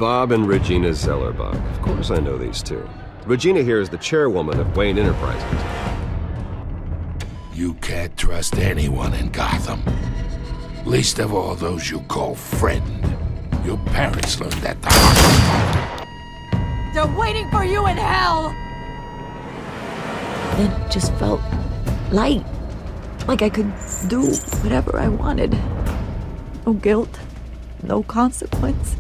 Bob and Regina Zellerbach. Of course I know these two. Regina here is the chairwoman of Wayne Enterprises. You can't trust anyone in Gotham. Least of all those you call friend. Your parents learned that the hard way. They're waiting for you in hell! Then it just felt light. Like I could do whatever I wanted. No guilt, no consequence.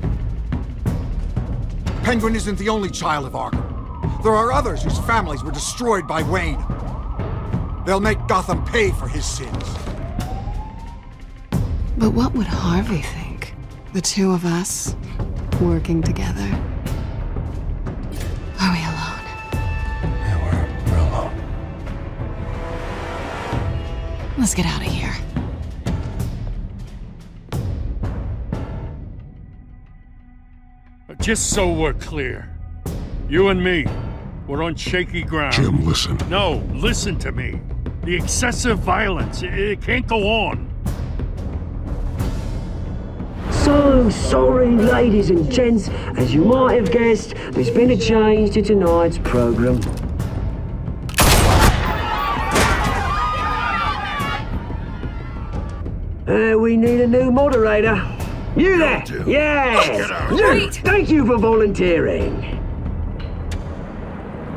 Penguin isn't the only child of Arkham. There are others whose families were destroyed by Wayne. They'll make Gotham pay for his sins. But what would Harvey think? The two of us, working together. Are we alone? Yeah, we're alone. Let's get out of here. Just so we're clear, you and me, we're on shaky ground. Jim, listen. No, listen to me. The excessive violence, it can't go on. So sorry, ladies and gents. As you might have guessed, there's been a change to tonight's program. We need a new moderator. You there? Yes! Wait! Thank you for volunteering.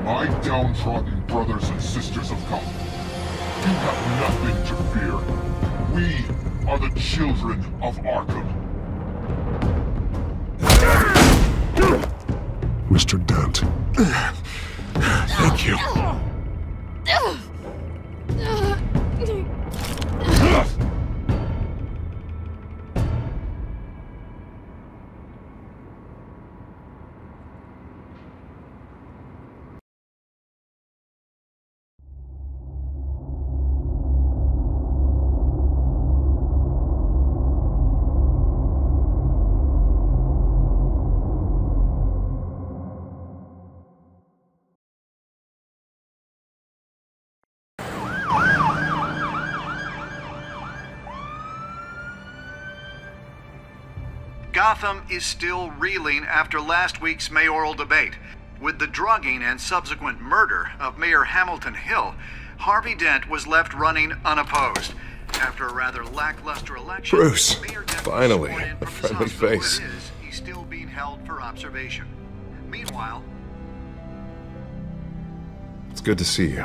My downtrodden brothers and sisters of Gotham, you have nothing to fear. We are the children of Arkham. Mr. Dent. Thank you. Gotham is still reeling after last week's mayoral debate. With the drugging and subsequent murder of Mayor Hamilton Hill, Harvey Dent was left running unopposed. After a rather lackluster election, Bruce, Mayor Dent finally, was sworn in a from his friendly hospital where face. it is, he's still being held for observation. Meanwhile, It's good to see you.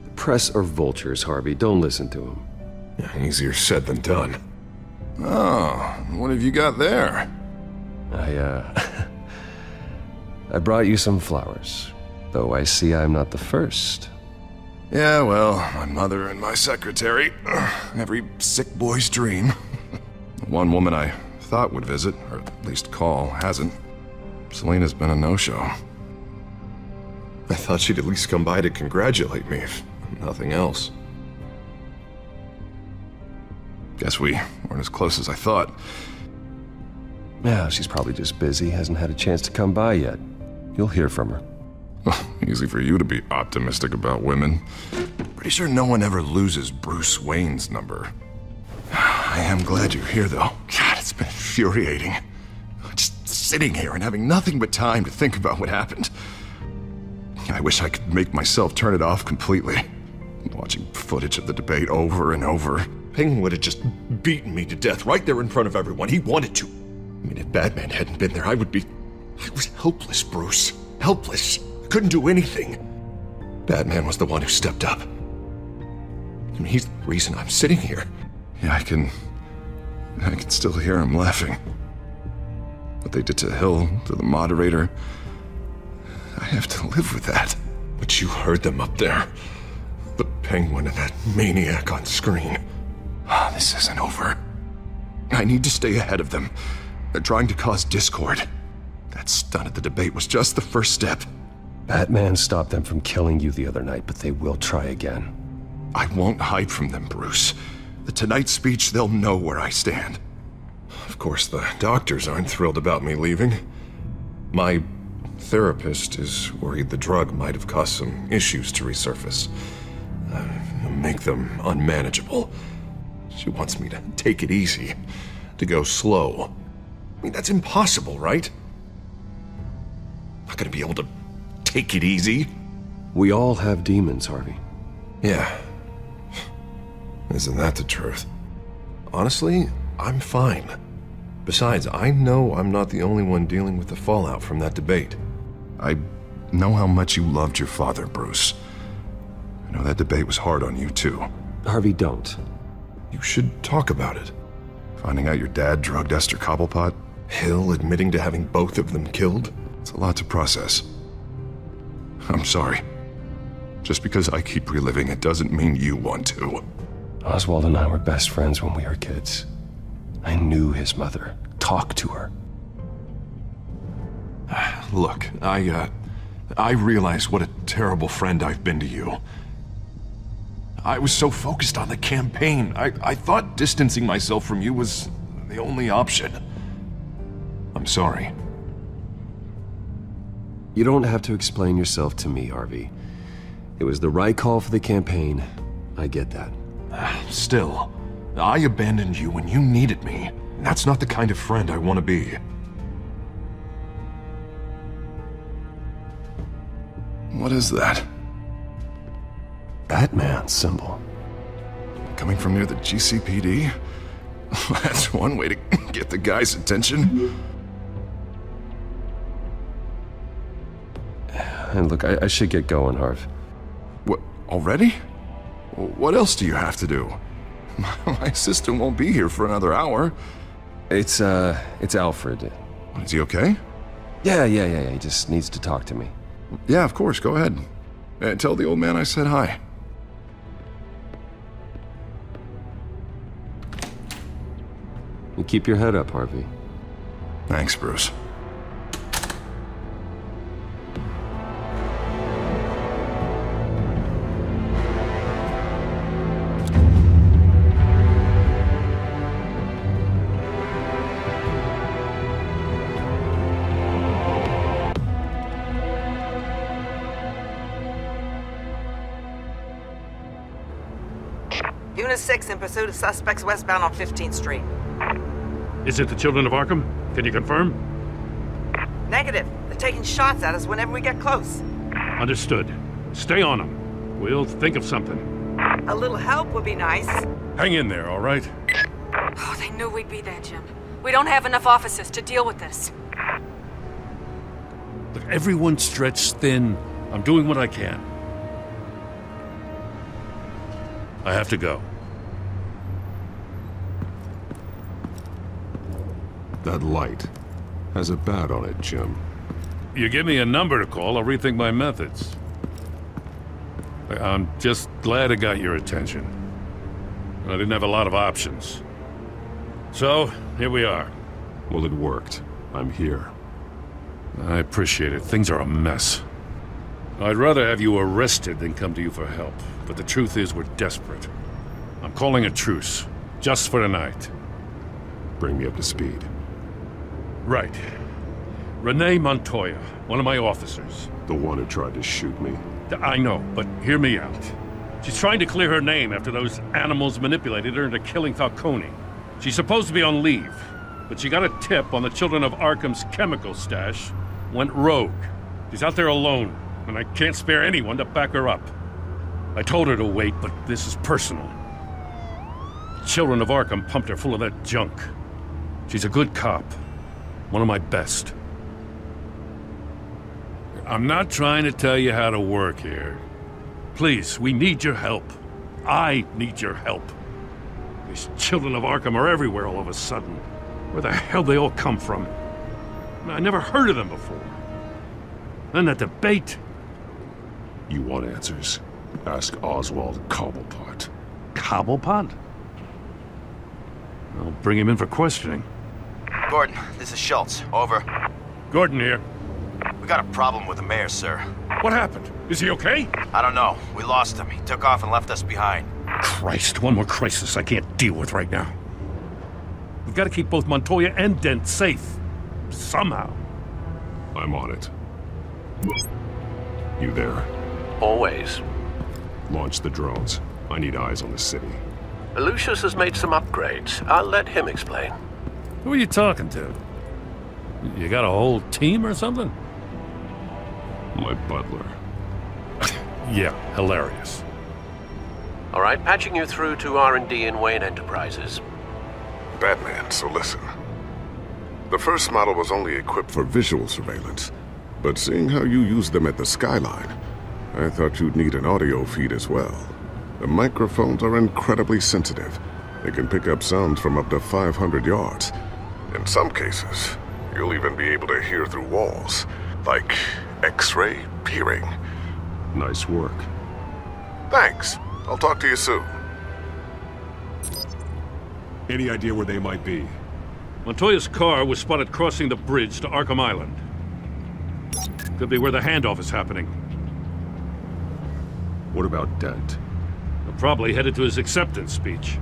The press are vultures, Harvey. Don't listen to them. Yeah, easier said than done. Oh, what have you got there? I brought you some flowers. Though I see I'm not the first. Yeah, well, my mother and my secretary. Every sick boy's dream. One woman I thought would visit, or at least call, hasn't. Selena's been a no-show. I thought she'd at least come by to congratulate me, if nothing else. Guess we weren't as close as I thought. Yeah, she's probably just busy, hasn't had a chance to come by yet. You'll hear from her. Easy for you to be optimistic about women. Pretty sure no one ever loses Bruce Wayne's number. I am glad you're here, though. God, it's been infuriating. Just sitting here and having nothing but time to think about what happened. I wish I could make myself turn it off completely. Watching footage of the debate over and over. Penguin would have just beaten me to death right there in front of everyone. He wanted to. I mean, if Batman hadn't been there, I was helpless, Bruce. Helpless. Couldn't do anything. Batman was the one who stepped up. I mean, he's the reason I'm sitting here. Yeah, I can still hear him laughing. What they did to Hill, to the moderator. I have to live with that. But you heard them up there. The Penguin and that maniac on screen. This isn't over. I need to stay ahead of them. They're trying to cause discord. That stunt at the debate was just the first step. Batman stopped them from killing you the other night, but they will try again. I won't hide from them, Bruce. The Tonight speech, they'll know where I stand. Of course, the doctors aren't thrilled about me leaving. My therapist is worried the drug might have caused some issues to resurface. Make them unmanageable. She wants me to take it easy, to go slow. mean, that's impossible, right? Not gonna be able to take it easy. We all have demons, Harvey. Yeah. Isn't that the truth? Honestly, I'm fine. Besides, I know I'm not the only one dealing with the fallout from that debate. I know how much you loved your father, Bruce. I know that debate was hard on you, too. Harvey, don't. You should talk about it. Finding out your dad drugged Esther Cobblepot? Hill admitting to having both of them killed? It's a lot to process. I'm sorry. Just because I keep reliving it doesn't mean you want to. Oswald and I were best friends when we were kids. I knew his mother. Talked to her. Look, I realize what a terrible friend I've been to you. I was so focused on the campaign. I thought distancing myself from you was the only option. I'm sorry. You don't have to explain yourself to me, Harvey. It was the right call for the campaign. I get that. Still, I abandoned you when you needed me. That's not the kind of friend I want to be. What is that? Batman symbol. Coming from near the GCPD? That's one way to get the guy's attention. And look, I should get going, Harv. What, already? What else do you have to do? My assistant won't be here for another hour. It's Alfred. Is he okay? Yeah, he just needs to talk to me. Yeah, of course, go ahead. Tell the old man I said hi. You keep your head up, Harvey. Thanks, Bruce. Unit 6 in pursuit of suspects westbound on 15th Street. Is it the Children of Arkham? Can you confirm? Negative. They're taking shots at us whenever we get close. Understood. Stay on them. We'll think of something. A little help would be nice. Hang in there, all right? Oh, they knew we'd be there, Jim. We don't have enough officers to deal with this. Look, everyone's stretched thin. I'm doing what I can. I have to go. That light has a bat on it, Jim. You give me a number to call, I'll rethink my methods. I'm just glad it got your attention. I didn't have a lot of options. So, here we are. Well, it worked. I'm here. I appreciate it. Things are a mess. I'd rather have you arrested than come to you for help. But the truth is, we're desperate. I'm calling a truce. Just for tonight. Bring me up to speed. Right. Renee Montoya, one of my officers. The one who tried to shoot me? I know, but hear me out. She's trying to clear her name after those animals manipulated her into killing Falcone. She's supposed to be on leave, but she got a tip on the Children of Arkham's chemical stash, went rogue. She's out there alone, and I can't spare anyone to back her up. I told her to wait, but this is personal. The Children of Arkham pumped her full of that junk. She's a good cop. One of my best. I'm not trying to tell you how to work here. Please, we need your help. I need your help. These Children of Arkham are everywhere all of a sudden. Where the hell they all come from? I never heard of them before. Then that debate. You want answers? Ask Oswald Cobblepot. Cobblepot? I'll bring him in for questioning. Gordon, this is Schultz. Over. Gordon here. We got a problem with the mayor, sir. What happened? Is he okay? I don't know. We lost him. He took off and left us behind. Christ, one more crisis I can't deal with right now. We've got to keep both Montoya and Dent safe. Somehow. I'm on it. You there? Always. Launch the drones. I need eyes on the city. Lucius has made some upgrades. I'll let him explain. Who are you talking to? You got a whole team or something? My butler. Yeah, hilarious. All right, patching you through to R&D in Wayne Enterprises. Batman, so listen. The first model was only equipped for visual surveillance, but seeing how you use them at the skyline, I thought you'd need an audio feed as well. The microphones are incredibly sensitive. They can pick up sounds from up to 500 yards. In some cases, you'll even be able to hear through walls, like X-ray peering. Nice work. Thanks. I'll talk to you soon. Any idea where they might be? Montoya's car was spotted crossing the bridge to Arkham Island. Could be where the handoff is happening. What about Dent? They're probably headed to his acceptance speech.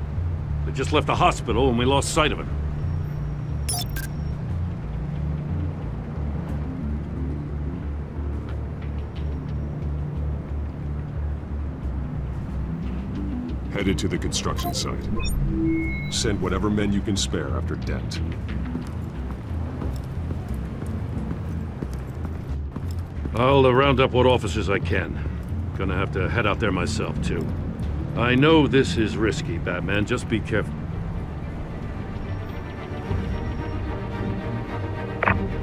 They just left the hospital and we lost sight of him. Headed to the construction site. Send whatever men you can spare after Dent. I'll round up what officers I can. Gonna have to head out there myself, too. I know this is risky, Batman. Just be careful.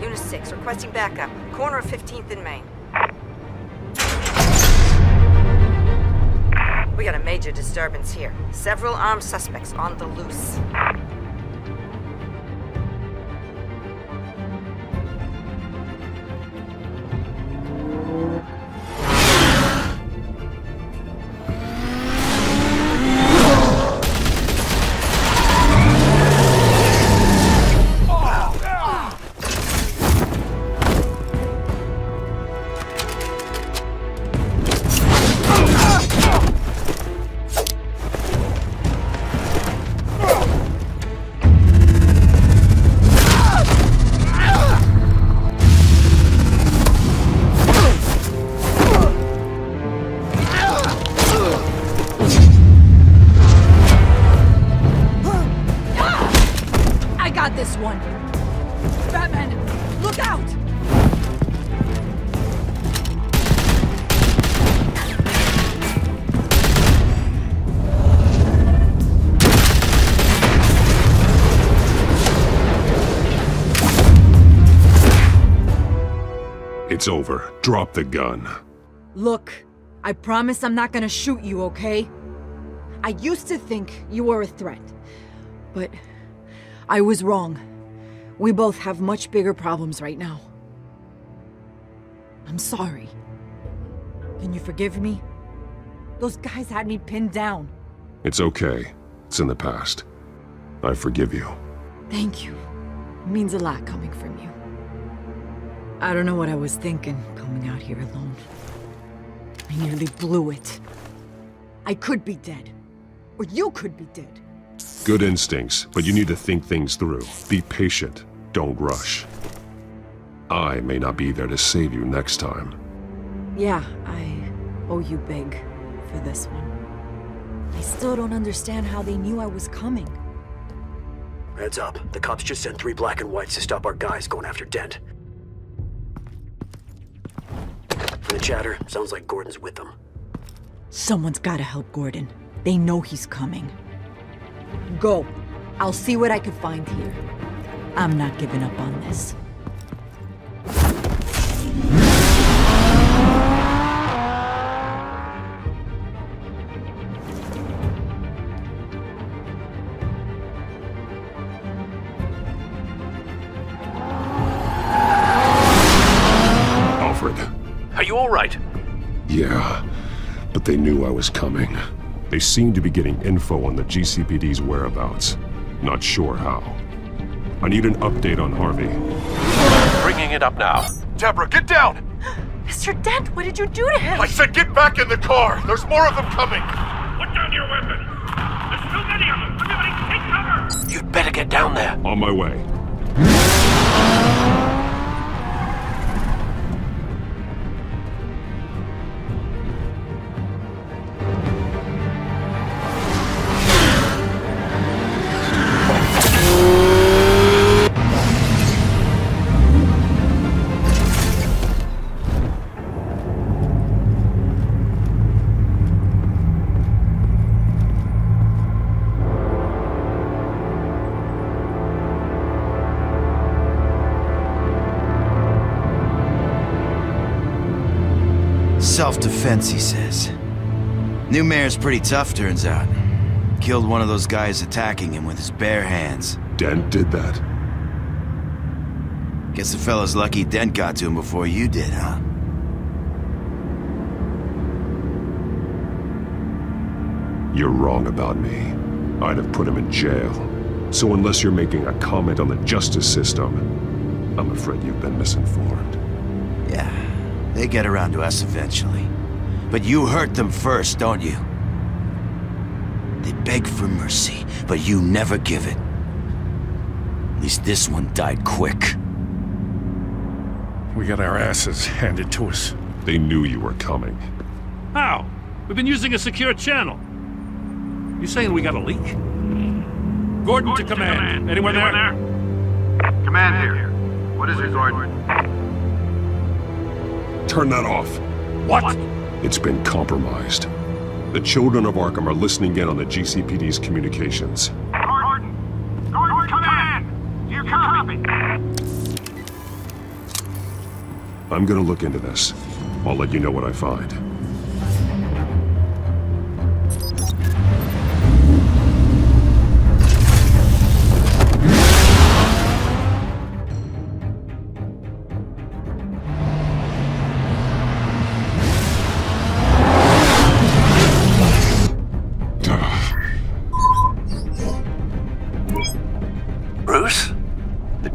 Unit 6, requesting backup. Corner of 15th and Main. We got a major disturbance here. Several armed suspects on the loose. This one. Batman, look out! It's over. Drop the gun. Look, I promise I'm not gonna shoot you, okay? I used to think you were a threat, but I was wrong. We both have much bigger problems right now. I'm sorry. Can you forgive me? Those guys had me pinned down. It's okay. It's in the past. I forgive you. Thank you. It means a lot coming from you. I don't know what I was thinking, coming out here alone. I nearly blew it. I could be dead. Or you could be dead. Good instincts, but you need to think things through. Be patient. Don't rush. I may not be there to save you next time. Yeah, I owe you big for this one. I still don't understand how they knew I was coming. Heads up. The cops just sent 3 black and whites to stop our guys going after Dent. From the chatter, sounds like Gordon's with them. Someone's gotta help Gordon. They know he's coming. Go. I'll see what I can find here. I'm not giving up on this. Alfred. Are you all right? Yeah, but they knew I was coming. They seem to be getting info on the GCPD's whereabouts. Not sure how. I need an update on Harvey. Bringing it up now. Deborah, get down! Mr. Dent, what did you do to him? I said get back in the car! There's more of them coming! Put down your weapon! There's too many of them! Everybody take cover! You'd better get down there. On my way. Self-defense, he says. New mayor's pretty tough, turns out. Killed one of those guys attacking him with his bare hands. Dent did that? Guess the fella's lucky Dent got to him before you did, huh? You're wrong about me. I'd have put him in jail. So unless you're making a comment on the justice system, I'm afraid you've been misinformed. Yeah, they get around to us eventually. But you hurt them first, don't you? They beg for mercy, but you never give it. At least this one died quick. We got our asses handed to us. They knew you were coming. How? We've been using a secure channel. You saying we got a leak? Gordon to command. Anyone there? Command here. What is it, Gordon? Turn that off. What? It's been compromised. The children of Arkham are listening in on the GCPD's communications. Gordon, command! Do you copy? I'm gonna look into this. I'll let you know what I find.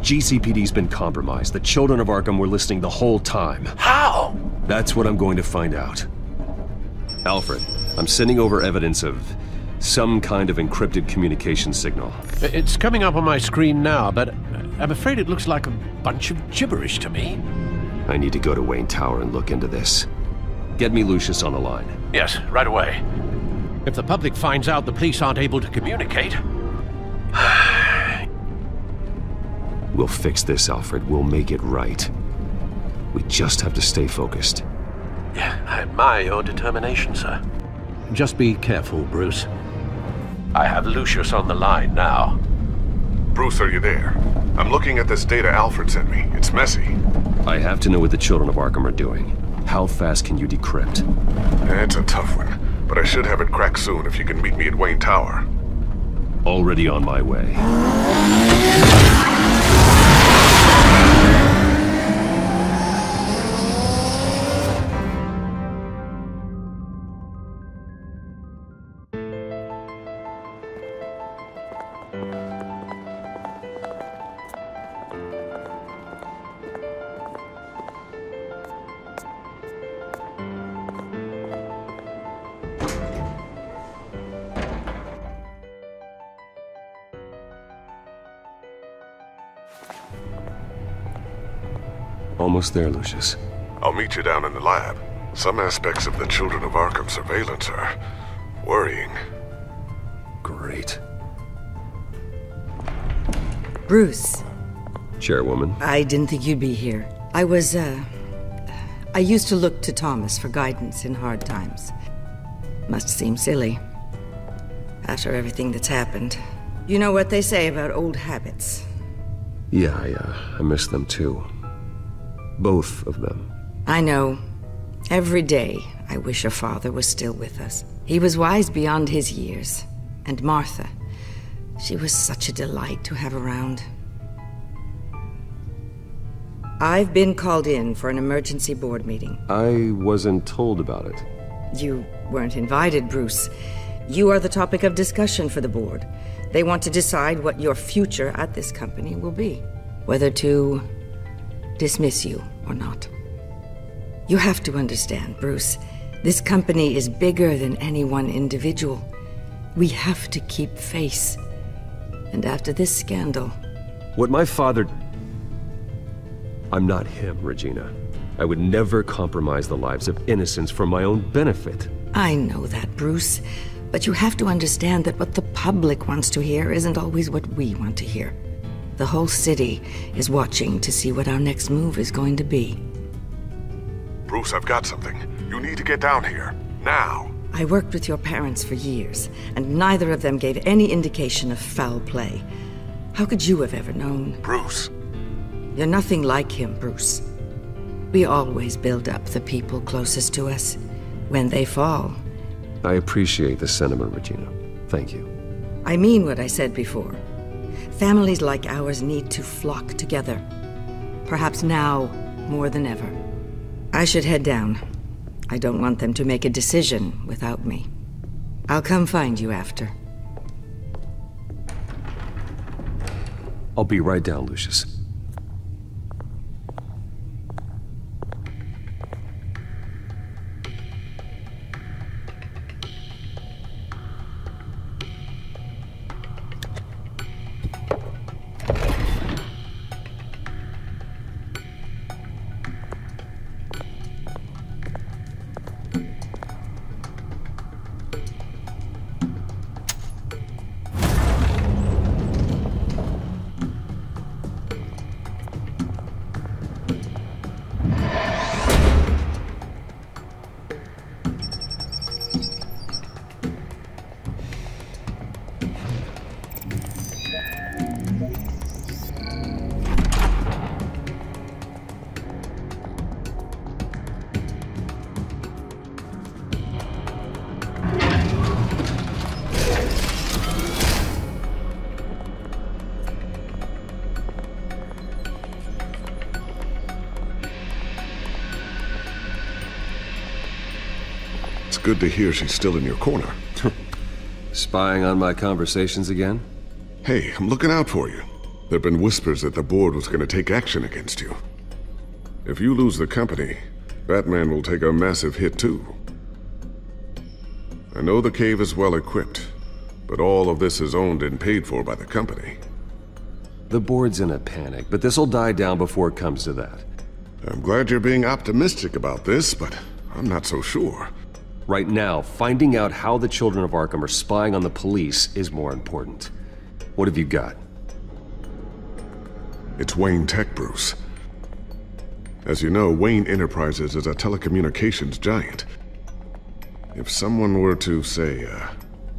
GCPD's been compromised. The children of Arkham were listening the whole time. How? That's what I'm going to find out. Alfred, I'm sending over evidence of some kind of encrypted communication signal. It's coming up on my screen now, but I'm afraid it looks like a bunch of gibberish to me. I need to go to Wayne Tower and look into this. Get me Lucius on the line. Yes, right away. If the public finds out the police aren't able to communicate... We'll fix this, Alfred. We'll make it right. We just have to stay focused. Yeah, I admire your determination, sir. Just be careful, Bruce. I have Lucius on the line now. Bruce, are you there? I'm looking at this data Alfred sent me. It's messy. I have to know what the children of Arkham are doing. How fast can you decrypt? It's a tough one, but I should have it cracked soon if you can meet me at Wayne Tower. Already on my way. Almost there, Lucius. I'll meet you down in the lab. Some aspects of the Children of Arkham surveillance are worrying. Great. Bruce. Chairwoman. I didn't think you'd be here. I used to look to Thomas for guidance in hard times. Must seem silly. After everything that's happened. You know what they say about old habits. Yeah, I miss them too. Both of them. I know. Every day, I wish your father was still with us. He was wise beyond his years. And Martha, she was such a delight to have around. I've been called in for an emergency board meeting. I wasn't told about it. You weren't invited, Bruce. You are the topic of discussion for the board. They want to decide what your future at this company will be. Whether to dismiss you or not. You have to understand, Bruce. This company is bigger than any one individual. We have to keep face. And after this scandal... What my father... I'm not him, Regina. I would never compromise the lives of innocents for my own benefit. I know that, Bruce. But you have to understand that what the public wants to hear isn't always what we want to hear. The whole city is watching to see what our next move is going to be. Bruce, I've got something. You need to get down here. Now. I worked with your parents for years, and neither of them gave any indication of foul play. How could you have ever known? Bruce. You're nothing like him, Bruce. We always build up the people closest to us. When they fall... I appreciate the sentiment, Regina. Thank you. I mean what I said before. Families like ours need to flock together. Perhaps now, more than ever. I should head down. I don't want them to make a decision without me. I'll come find you after. I'll be right down, Lucius. Good to hear she's still in your corner. Spying on my conversations again? Hey, I'm looking out for you. There've been whispers that the board was going to take action against you. If you lose the company, Batman will take a massive hit too. I know the cave is well equipped, but all of this is owned and paid for by the company. The board's in a panic, but this'll die down before it comes to that. I'm glad you're being optimistic about this, but I'm not so sure. Right now, finding out how the children of Arkham are spying on the police is more important. What have you got? It's Wayne Tech, Bruce. As you know, Wayne Enterprises is a telecommunications giant. If someone were to, say,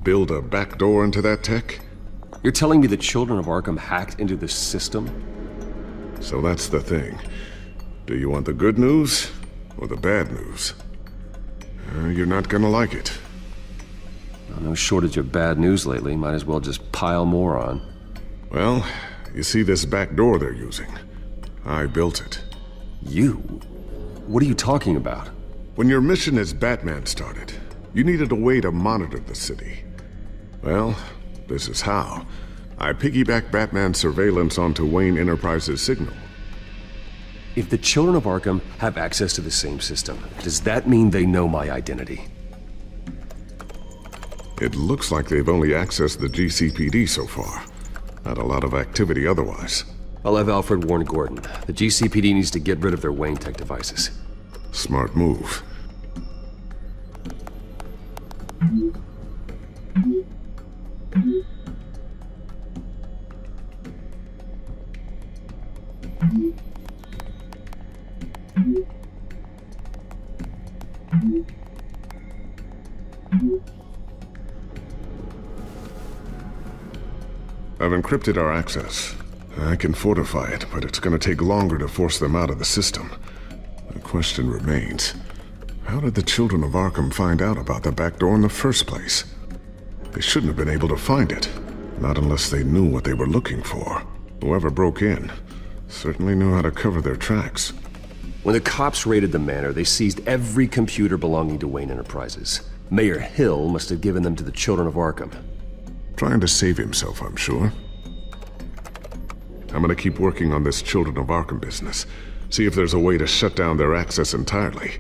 build a backdoor into that tech... You're telling me the children of Arkham hacked into this system? So that's the thing. Do you want the good news or the bad news? You're not gonna like it. No shortage of bad news lately. Might as well just pile more on. Well, you see this back door they're using? I built it. You? What are you talking about? When your mission as Batman started, you needed a way to monitor the city. Well, this is how. I piggybacked Batman's surveillance onto Wayne Enterprises' signal. If the children of Arkham have access to the same system, does that mean they know my identity? It looks like they've only accessed the GCPD so far. Not a lot of activity otherwise. I'll have Alfred warn Gordon. The GCPD needs to get rid of their Wayne Tech devices. Smart move. I've encrypted our access. I can fortify it, but it's going to take longer to force them out of the system. The question remains, how did the children of Arkham find out about the back door in the first place? They shouldn't have been able to find it, not unless they knew what they were looking for. Whoever broke in certainly knew how to cover their tracks. When the cops raided the manor, they seized every computer belonging to Wayne Enterprises. Mayor Hill must have given them to the children of Arkham. Trying to save himself, I'm sure. I'm gonna keep working on this Children of Arkham business. See if there's a way to shut down their access entirely.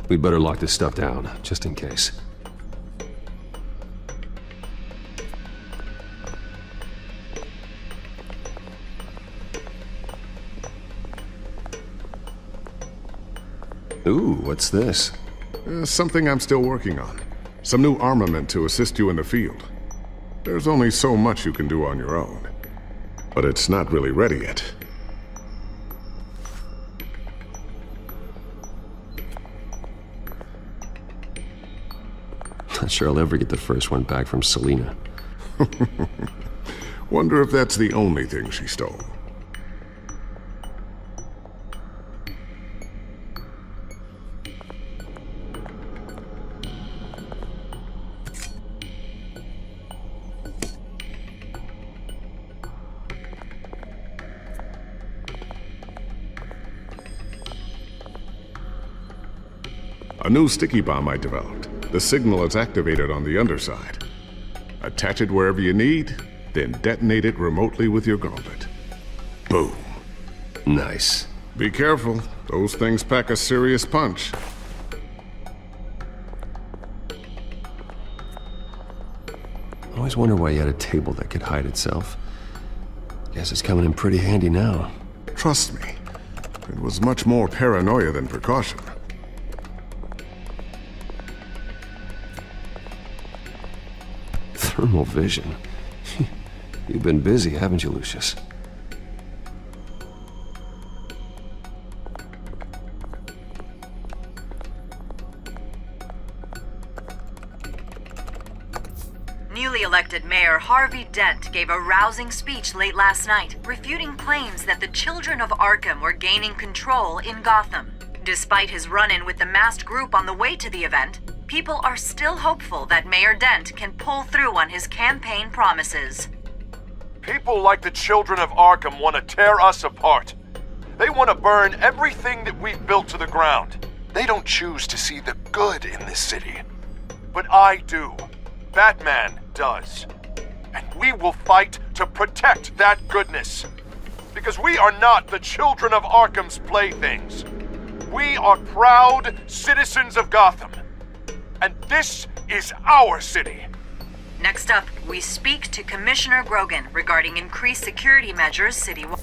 We'd better lock this stuff down, just in case. Ooh, what's this? Something I'm still working on. Some new armament to assist you in the field. There's only so much you can do on your own. But it's not really ready yet. Not sure I'll ever get the first one back from Selina. Wonder if that's the only thing she stole. A new sticky bomb I developed. The signal is activated on the underside. Attach it wherever you need, then detonate it remotely with your gauntlet. Boom. Nice. Be careful. Those things pack a serious punch. I always wonder why you had a table that could hide itself. Guess it's coming in pretty handy now. Trust me, it was much more paranoia than precaution. Thermal vision. You've been busy, haven't you, Lucius? Newly elected Mayor Harvey Dent gave a rousing speech late last night, refuting claims that the children of Arkham were gaining control in Gotham. Despite his run-in with the masked group on the way to the event, people are still hopeful that Mayor Dent can pull through on his campaign promises. People like the children of Arkham want to tear us apart. They want to burn everything that we've built to the ground. They don't choose to see the good in this city. But I do. Batman does. And we will fight to protect that goodness. Because we are not the children of Arkham's playthings. We are proud citizens of Gotham. And this is our city. Next up, we speak to Commissioner Grogan regarding increased security measures citywide.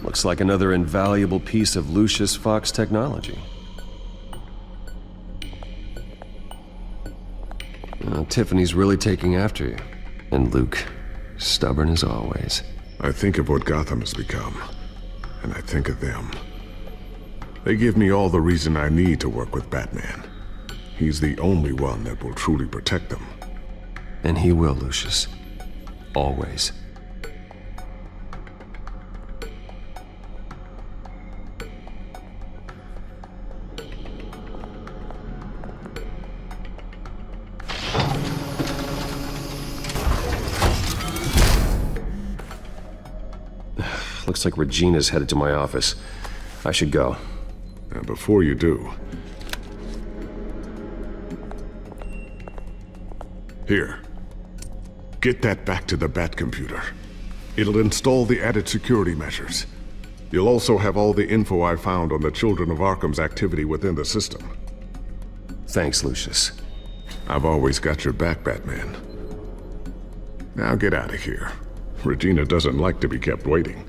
Looks like another invaluable piece of Lucius Fox technology. Well, Tiffany's really taking after you. And Luke, stubborn as always. I think of what Gotham has become, and I think of them. They give me all the reason I need to work with Batman. He's the only one that will truly protect them. And he will, Lucius. Always. Looks like Regina's headed to my office. I should go. And before you do... Here. Get that back to the Bat computer. It'll install the added security measures. You'll also have all the info I found on the Children of Arkham's activity within the system. Thanks, Lucius. I've always got your back, Batman. Now get out of here. Regina doesn't like to be kept waiting.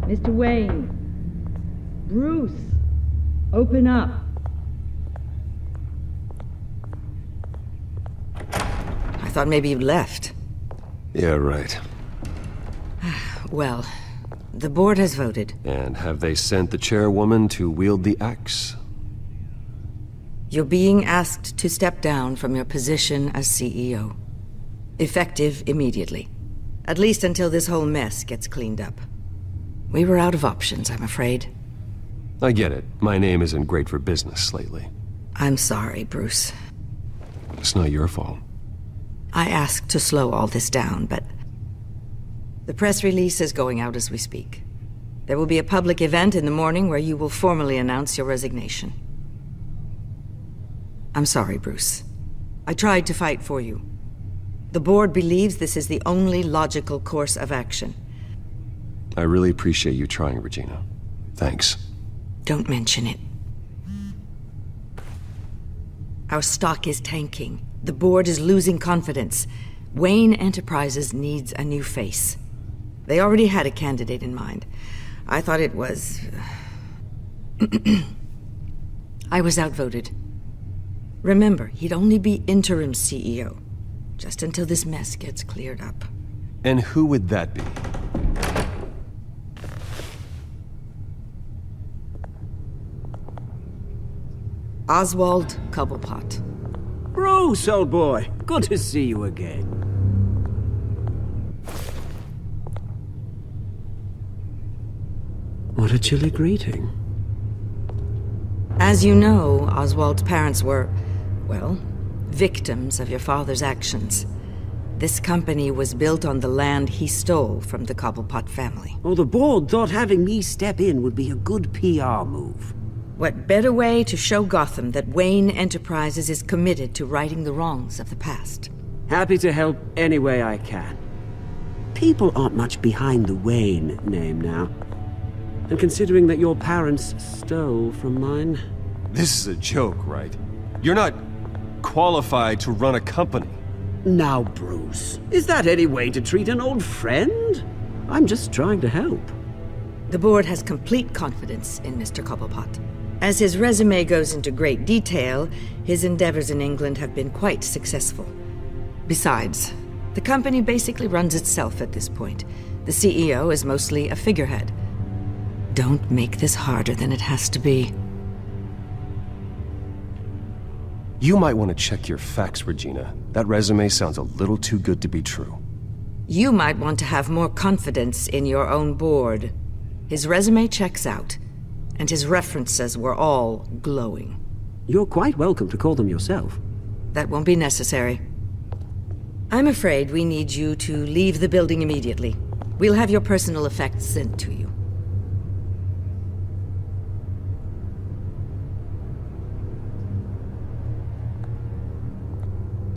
Mr. Wayne. Bruce. Open up. I thought maybe you'd left. Yeah, right. Well, the board has voted. And have they sent the chairwoman to wield the axe? You're being asked to step down from your position as CEO. Effective immediately. At least until this whole mess gets cleaned up. We were out of options, I'm afraid. I get it. My name isn't great for business lately. I'm sorry, Bruce. It's not your fault. I asked to slow all this down, but... The press release is going out as we speak. There will be a public event in the morning where you will formally announce your resignation. I'm sorry, Bruce. I tried to fight for you. The board believes this is the only logical course of action. I really appreciate you trying, Regina. Thanks. Don't mention it. Our stock is tanking. The board is losing confidence. Wayne Enterprises needs a new face. They already had a candidate in mind. I thought it was... I was outvoted. Remember, he'd only be interim CEO, just until this mess gets cleared up. And who would that be? Oswald Cobblepot. Bruce, old boy. Good to see you again. What a chilly greeting. As you know, Oswald's parents were, well, victims of your father's actions. This company was built on the land he stole from the Cobblepot family. Oh, the board thought having me step in would be a good PR move. What better way to show Gotham that Wayne Enterprises is committed to righting the wrongs of the past? Happy to help any way I can. People aren't much behind the Wayne name now. And considering that your parents stole from mine... This is a joke, right? You're not qualified to run a company. Now, Bruce, is that any way to treat an old friend? I'm just trying to help. The board has complete confidence in Mr. Cobblepot. As his resume goes into great detail, his endeavors in England have been quite successful. Besides, the company basically runs itself at this point. The CEO is mostly a figurehead. Don't make this harder than it has to be. You might want to check your facts, Regina. That resume sounds a little too good to be true. You might want to have more confidence in your own board. His resume checks out, and his references were all glowing. You're quite welcome to call them yourself. That won't be necessary. I'm afraid we need you to leave the building immediately. We'll have your personal effects sent to you.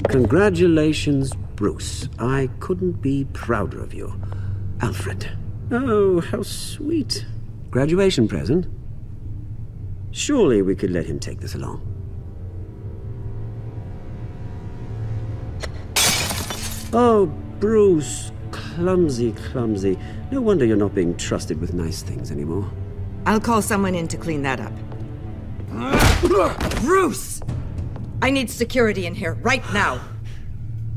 Congratulations, Bruce. I couldn't be prouder of you. Alfred. Oh, how sweet. Graduation present? Surely we could let him take this along. Oh, Bruce. Clumsy, clumsy. No wonder you're not being trusted with nice things anymore. I'll call someone in to clean that up. Bruce! I need security in here, right now.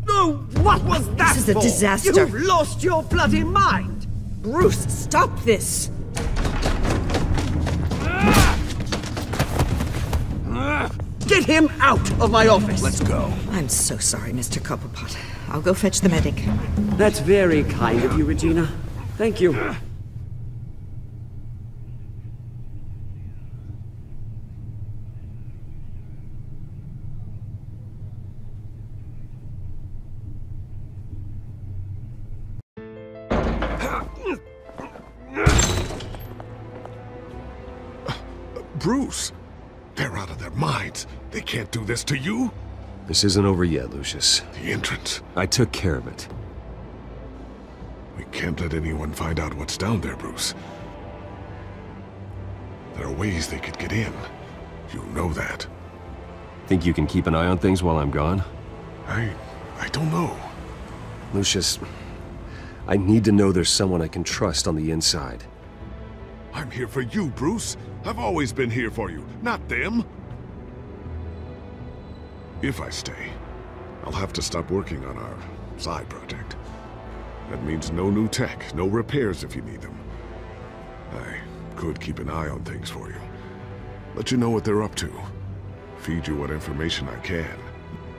Oh, what was that This is a for? disaster. You've lost your bloody mind! Bruce, stop this! Get him out of my office! Let's go. I'm so sorry, Mr. Cobblepot. I'll go fetch the medic. That's very kind of you, Regina. Thank you. Bruce, they're out of their minds. They can't do this to you. This isn't over yet, Lucius. The entrance. I took care of it. We can't let anyone find out what's down there, Bruce. There are ways they could get in. You know that. Think you can keep an eye on things while I'm gone? I don't know. Lucius, I need to know there's someone I can trust on the inside. I'm here for you, Bruce. I've always been here for you, not them. If I stay, I'll have to stop working on our side project. That means no new tech, no repairs if you need them. I could keep an eye on things for you. Let you know what they're up to. Feed you what information I can.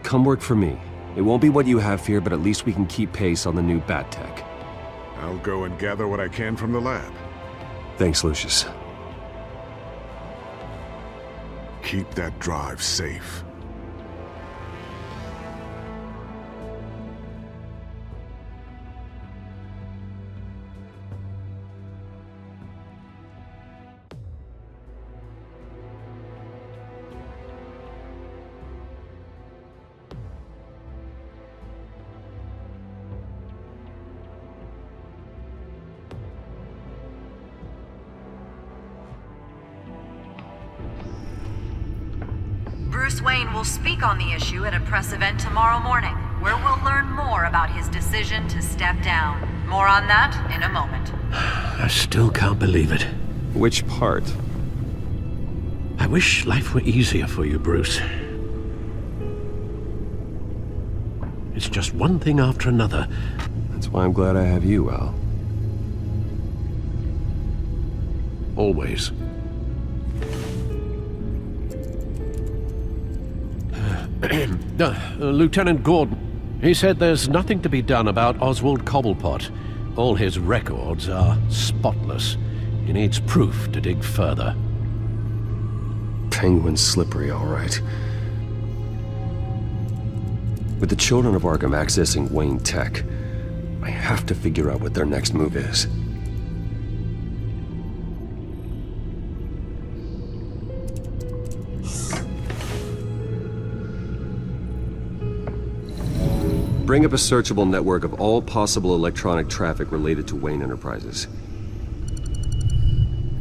Come work for me. It won't be what you have here, but at least we can keep pace on the new bat tech. I'll go and gather what I can from the lab. Thanks, Lucius. Keep that drive safe. Bruce Wayne will speak on the issue at a press event tomorrow morning, where we'll learn more about his decision to step down. More on that in a moment. I still can't believe it. Which part? I wish life were easier for you, Bruce. It's just one thing after another. That's why I'm glad I have you, Al. Always. Lieutenant Gordon. He said there's nothing to be done about Oswald Cobblepot. All his records are spotless. He needs proof to dig further. Penguin's slippery, all right. With the children of Arkham accessing Wayne Tech, I have to figure out what their next move is. Bring up a searchable network of all possible electronic traffic related to Wayne Enterprises.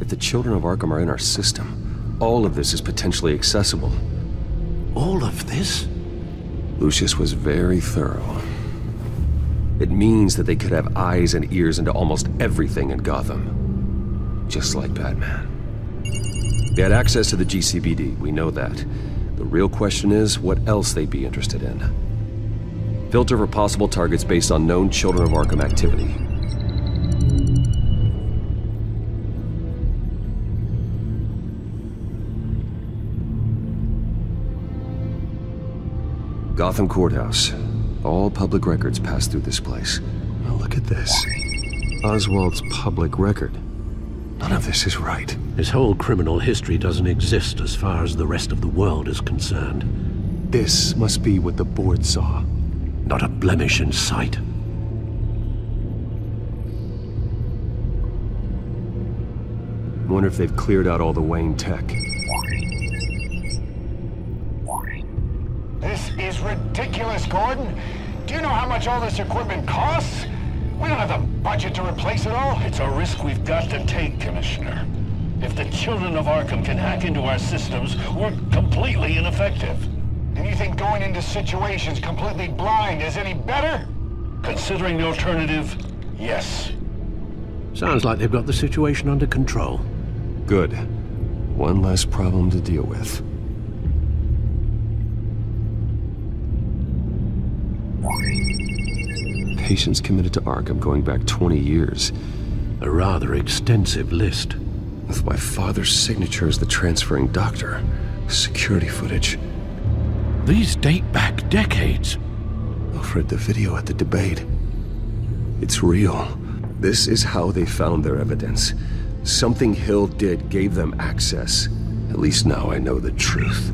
If the children of Arkham are in our system, all of this is potentially accessible. All of this? Lucius was very thorough. It means that they could have eyes and ears into almost everything in Gotham. Just like Batman. They had access to the GCPD, we know that. The real question is, what else they'd be interested in. Filter for possible targets based on known Children of Arkham activity. Gotham Courthouse. All public records pass through this place. Now look at this. Oswald's public record. None of this is right. His whole criminal history doesn't exist as far as the rest of the world is concerned. This must be what the board saw. Not a blemish in sight. Wonder if they've cleared out all the Wayne tech. This is ridiculous, Gordon. Do you know how much all this equipment costs? We don't have the budget to replace it all. It's a risk we've got to take, Commissioner. If the children of Arkham can hack into our systems, we're completely ineffective. And you think going into situations completely blind is any better? Considering the alternative, yes. Sounds like they've got the situation under control. Good. One less problem to deal with. Patients committed to Arkham going back 20 years. A rather extensive list. With my father's signature as the transferring doctor. Security footage. These date back decades. Alfred, the video at the debate. It's real. This is how they found their evidence. Something Hill did gave them access. At least now I know the truth.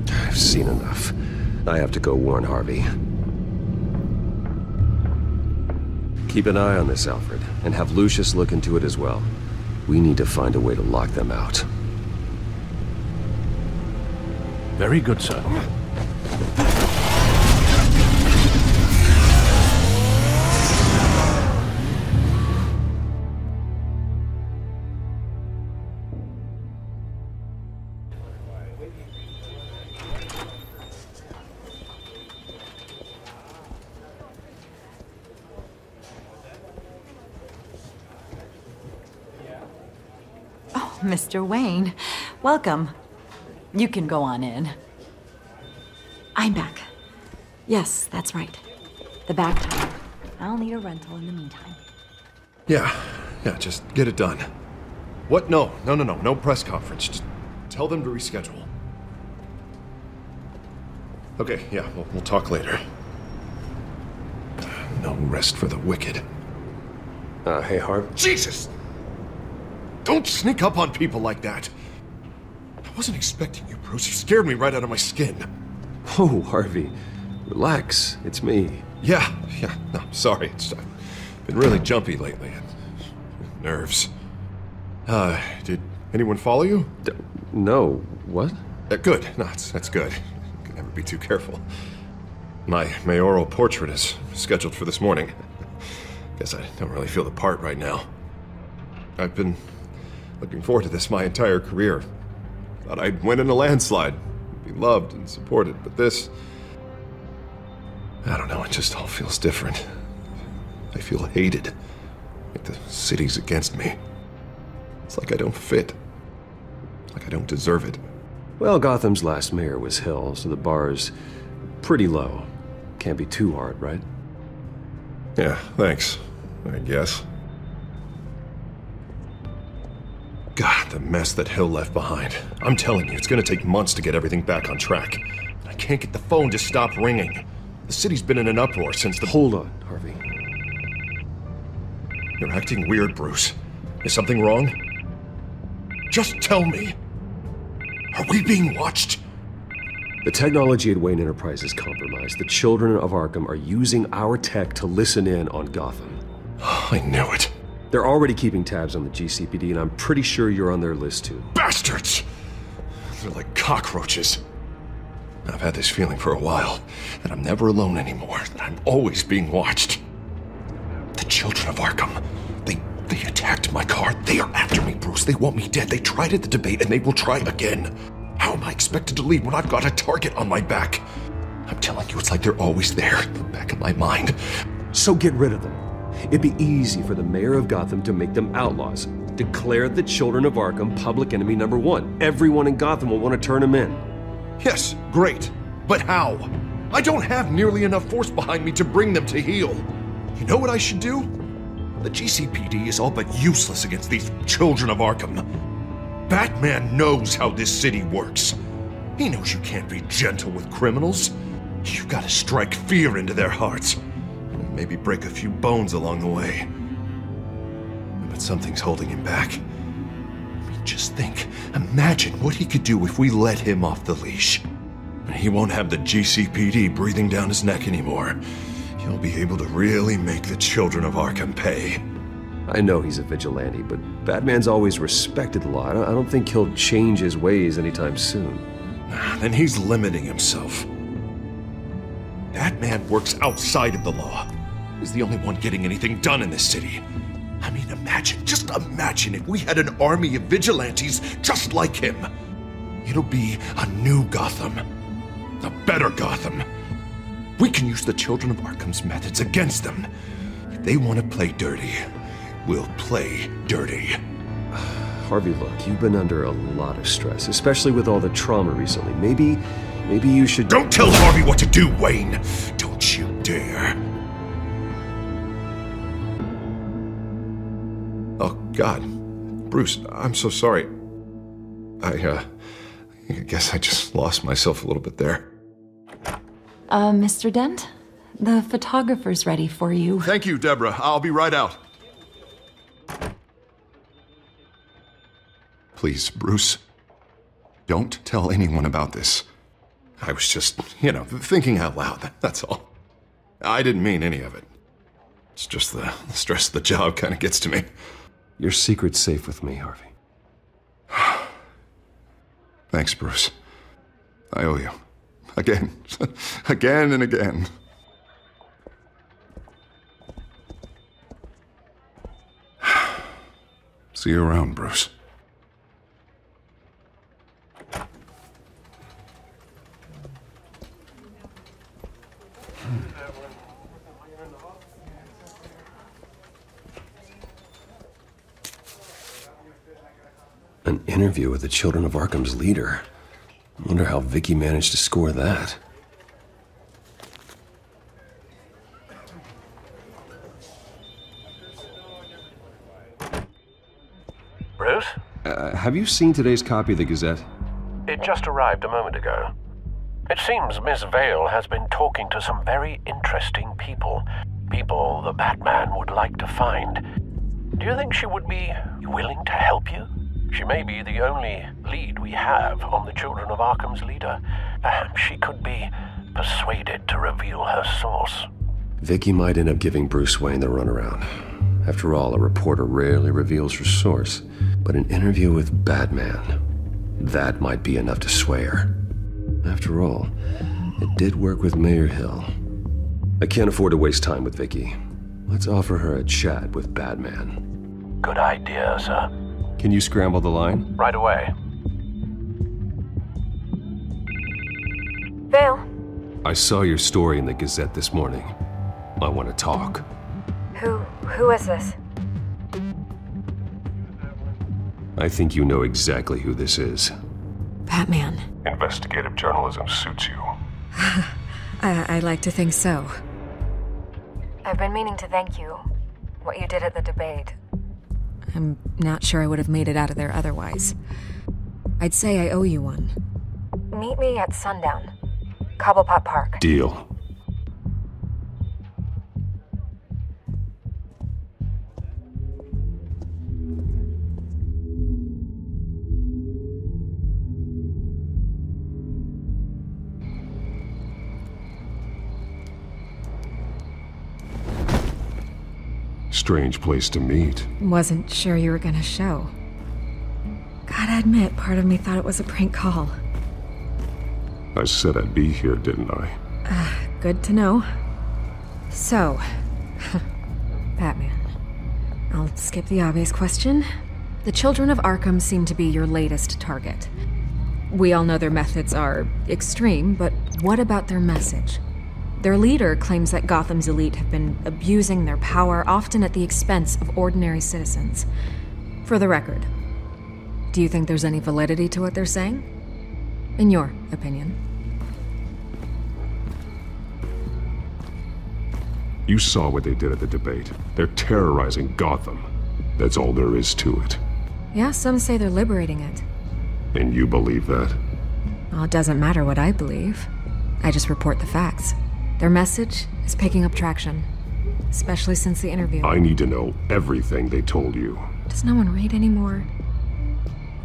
I've seen enough. I have to go warn Harvey. Keep an eye on this, Alfred, and have Lucius look into it as well. We need to find a way to lock them out. Very good, sir. Mr. Wayne, welcome. You can go on in. I'm back. Yes, that's right. The back time. I'll need a rental in the meantime. Yeah, just get it done. What? No press conference. Just tell them to reschedule. Okay, yeah, we'll talk later. No rest for the wicked. Hey, Harv. Jesus! Don't sneak up on people like that. I wasn't expecting you, Bruce. You scared me right out of my skin. Oh, Harvey. Relax. It's me. Yeah. No, sorry. I've been really jumpy lately. Nerves. Did anyone follow you? No. What? Good. No, that's good. Can never be too careful. My mayoral portrait is scheduled for this morning. Guess I don't really feel the part right now. I've been looking forward to this my entire career. Thought I'd win in a landslide, be loved and supported, but this... I don't know, it just all feels different. I feel hated. Like the city's against me. It's like I don't fit. Like I don't deserve it. Well, Gotham's last mayor was Hill, so the bar's pretty low. Can't be too hard, right? Yeah, thanks, I guess. God, the mess that Hill left behind. I'm telling you, it's gonna take months to get everything back on track. I can't get the phone to stop ringing. The city's been in an uproar since the— Hold on, Harvey. You're acting weird, Bruce. Is something wrong? Just tell me. Are we being watched? The technology at Wayne Enterprise is compromised. The children of Arkham are using our tech to listen in on Gotham. I knew it. They're already keeping tabs on the GCPD, and I'm pretty sure you're on their list too. Bastards! They're like cockroaches. I've had this feeling for a while, that I'm never alone anymore, that I'm always being watched. The children of Arkham, they attacked my car. They are after me, Bruce. They want me dead. They tried at the debate, and they will try again. How am I expected to leave when I've got a target on my back? I'm telling you, it's like they're always there, in the back of my mind. So get rid of them. It'd be easy for the mayor of Gotham to make them outlaws. Declare the children of Arkham public enemy number 1. Everyone in Gotham will want to turn them in. Yes, great. But how? I don't have nearly enough force behind me to bring them to heel. You know what I should do? The GCPD is all but useless against these children of Arkham. Batman knows how this city works. He knows you can't be gentle with criminals. You gotta strike fear into their hearts. And maybe break a few bones along the way. But something's holding him back. I mean, just think. Imagine what he could do if we let him off the leash. He won't have the GCPD breathing down his neck anymore. He'll be able to really make the children of Arkham pay. I know he's a vigilante, but Batman's always respected the law. I don't think he'll change his ways anytime soon. Then he's limiting himself. Batman works outside of the law. He's the only one getting anything done in this city. I mean, just imagine if we had an army of vigilantes just like him. It'll be a new Gotham. A better Gotham. We can use the children of Arkham's methods against them. If they want to play dirty, we'll play dirty. Harvey, look, you've been under a lot of stress, especially with all the trauma recently. Maybe you should— Don't tell Harvey what to do, Wayne! Don't you dare! Oh, God. Bruce, I'm so sorry. I guess I just lost myself a little bit there. Mr. Dent? The photographer's ready for you. Thank you, Deborah. I'll be right out. Please, Bruce, don't tell anyone about this. I was just, thinking out loud, that's all. I didn't mean any of it. It's just the stress of the job kind of gets to me. Your secret's safe with me, Harvey. Thanks, Bruce. I owe you. Again. Again and again. See you around, Bruce. An interview with the Children of Arkham's leader. I wonder how Vicky managed to score that. Bruce? Have you seen today's copy of the Gazette? It just arrived a moment ago. It seems Miss Vale has been talking to some very interesting people. People the Batman would like to find. Do you think she would be willing to help you? She may be the only lead we have on the Children of Arkham's leader. Perhaps she could be persuaded to reveal her source. Vicky might end up giving Bruce Wayne the runaround. After all, a reporter rarely reveals her source. But an interview with Batman, that might be enough to sway her. After all, it did work with Mayor Hill. I can't afford to waste time with Vicky. Let's offer her a chat with Batman. Good idea, sir. Can you scramble the line? Right away. Vale. I saw your story in the Gazette this morning. I want to talk. Who is this? I think you know exactly who this is. Batman. Investigative journalism suits you. I like to think so. I've been meaning to thank you. What you did at the debate. I'm not sure I would have made it out of there otherwise. I'd say I owe you one. Meet me at sundown. Cobblepot Park. Deal. Strange place to meet. Wasn't sure you were gonna show. Gotta admit, part of me thought it was a prank call. I said I'd be here, didn't I? Good to know. So, Batman. I'll skip the obvious question. The children of Arkham seem to be your latest target. We all know their methods are extreme, but what about their message? Their leader claims that Gotham's elite have been abusing their power, often at the expense of ordinary citizens. For the record, do you think there's any validity to what they're saying? In your opinion? You saw what they did at the debate. They're terrorizing Gotham. That's all there is to it. Yeah, some say they're liberating it. And you believe that? Well, it doesn't matter what I believe. I just report the facts. Their message is picking up traction, especially since the interview. I need to know everything they told you. Does no one read anymore?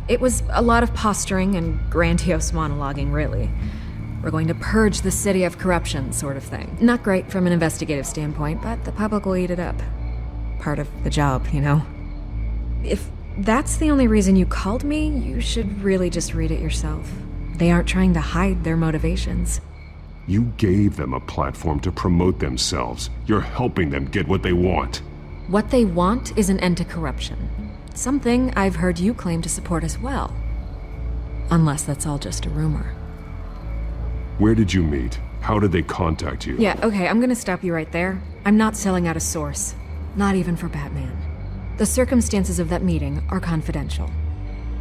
It was a lot of posturing and grandiose monologuing, really. We're going to purge the city of corruption, sort of thing. Not great from an investigative standpoint, but the public will eat it up. Part of the job, you know? If that's the only reason you called me, you should really just read it yourself. They aren't trying to hide their motivations. You gave them a platform to promote themselves. You're helping them get what they want. What they want is an end to corruption. Something I've heard you claim to support as well. Unless that's all just a rumor. Where did you meet? How did they contact you? Yeah, okay, I'm gonna stop you right there. I'm not selling out a source. Not even for Batman. The circumstances of that meeting are confidential.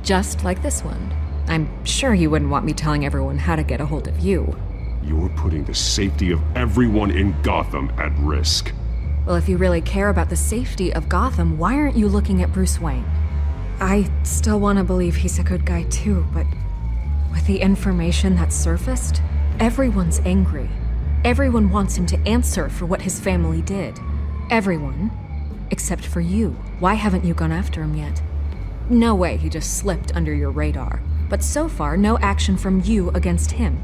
Just like this one. I'm sure you wouldn't want me telling everyone how to get a hold of you. You're putting the safety of everyone in Gotham at risk. Well, if you really care about the safety of Gotham, why aren't you looking at Bruce Wayne? I still want to believe he's a good guy too, but with the information that surfaced, everyone's angry. Everyone wants him to answer for what his family did. Everyone, except for you. Why haven't you gone after him yet? No way he just slipped under your radar. But so far, no action from you against him.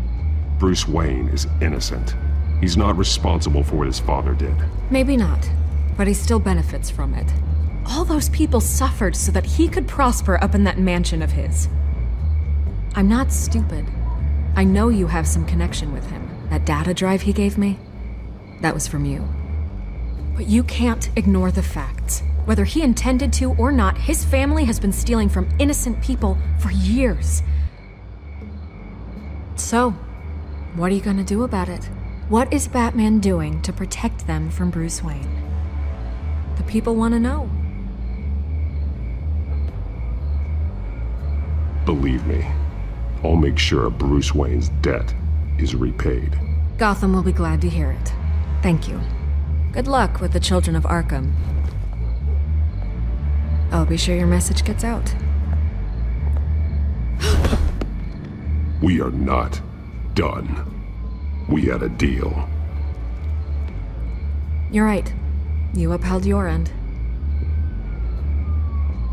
Bruce Wayne is innocent. He's not responsible for what his father did. Maybe not, but he still benefits from it. All those people suffered so that he could prosper up in that mansion of his. I'm not stupid. I know you have some connection with him. That data drive he gave me, that was from you. But you can't ignore the facts. Whether he intended to or not, his family has been stealing from innocent people for years. So, what are you gonna do about it? What is Batman doing to protect them from Bruce Wayne? The people want to know. Believe me, I'll make sure Bruce Wayne's debt is repaid. Gotham will be glad to hear it. Thank you. Good luck with the children of Arkham. I'll be sure your message gets out. We are not done. We had a deal. You're right. You upheld your end.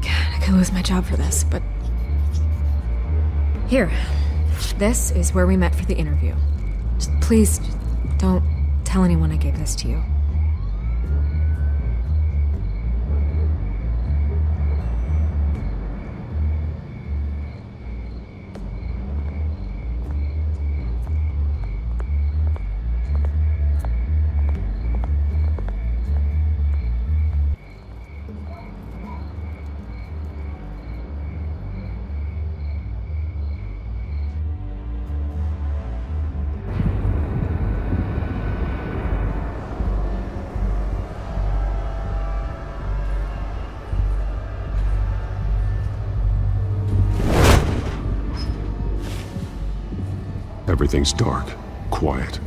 God, I could lose my job for this, but... Here. This is where we met for the interview. Please, don't tell anyone I gave this to you. Everything's dark, quiet.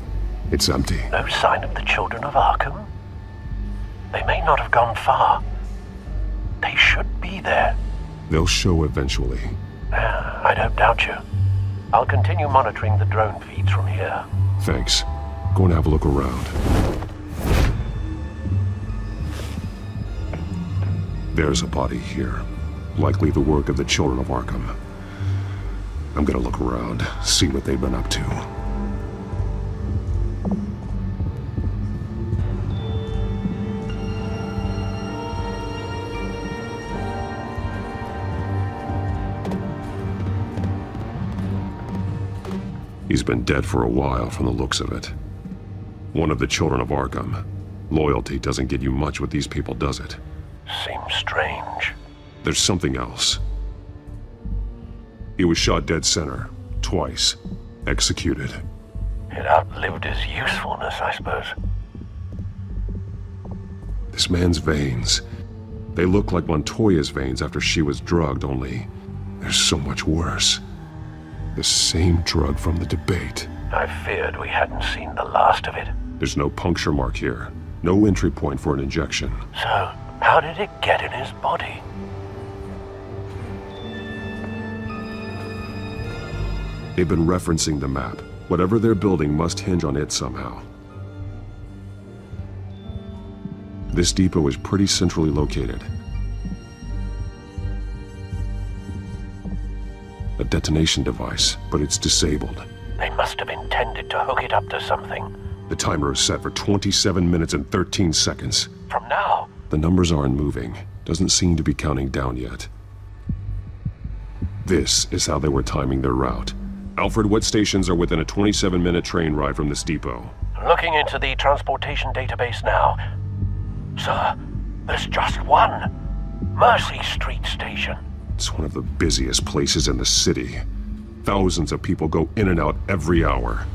It's empty. No sign of the children of Arkham? They may not have gone far. They should be there. They'll show eventually. I don't doubt you. I'll continue monitoring the drone feeds from here. Thanks. Go and have a look around. There's a body here. Likely the work of the children of Arkham. I'm gonna look around, see what they've been up to. He's been dead for a while from the looks of it. One of the children of Arkham. Loyalty doesn't get you much with these people, does it? Seems strange. There's something else. He was shot dead center, twice. Executed. It outlived his usefulness, I suppose. This man's veins. They look like Montoya's veins after she was drugged, only they're so much worse. The same drug from the debate. I feared we hadn't seen the last of it. There's no puncture mark here. No entry point for an injection. So, how did it get in his body? They've been referencing the map. Whatever they're building must hinge on it somehow. This depot is pretty centrally located. A detonation device, but it's disabled. They must have intended to hook it up to something. The timer is set for 27 minutes and 13 seconds. From now? The numbers aren't moving. Doesn't seem to be counting down yet. This is how they were timing their route. Alfred, what stations are within a 27-minute train ride from this depot? Looking into the transportation database now. Sir, there's just one. Mercy Street Station. It's one of the busiest places in the city. Thousands of people go in and out every hour.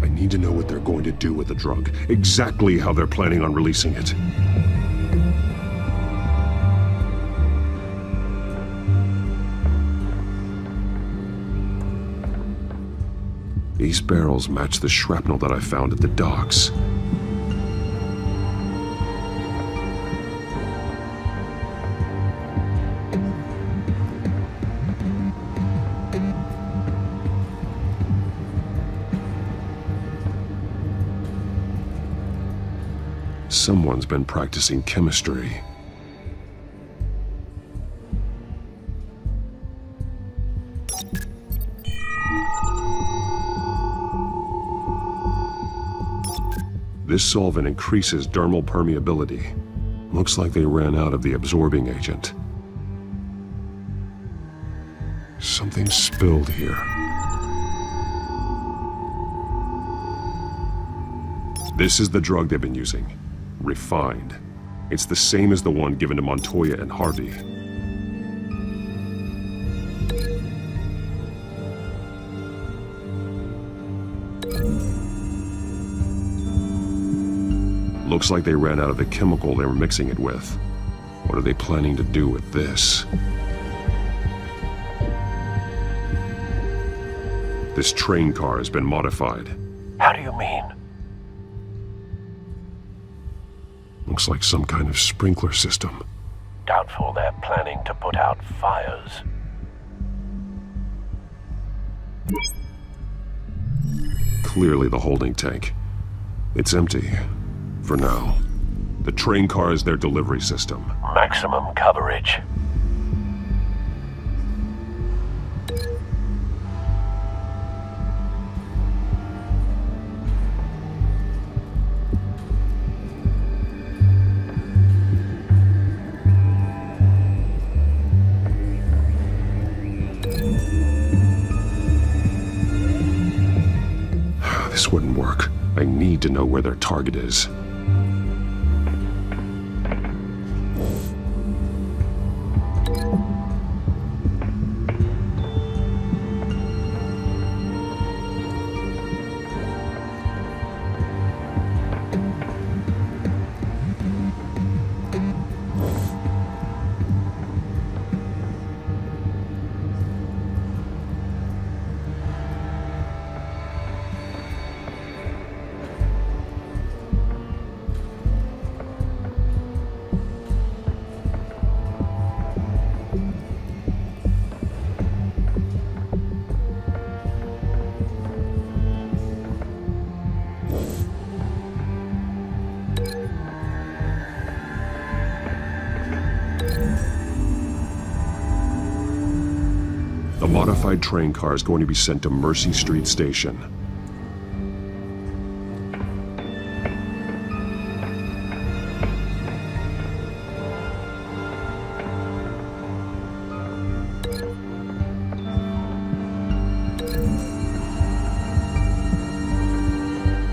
I need to know what they're going to do with the drug. Exactly how they're planning on releasing it. These barrels match the shrapnel that I found at the docks. Someone's been practicing chemistry. This solvent increases dermal permeability. Looks like they ran out of the absorbing agent. Something spilled here. This is the drug they've been using. Refined. It's the same as the one given to Montoya and Harvey. Looks like they ran out of the chemical they were mixing it with. What are they planning to do with this? This train car has been modified. How do you mean? Looks like some kind of sprinkler system. Doubtful they're planning to put out fires. Clearly the holding tank. It's empty. For now. The train car is their delivery system. Maximum coverage. This wouldn't work. I need to know where their target is. modified train car is going to be sent to Mercy Street Station.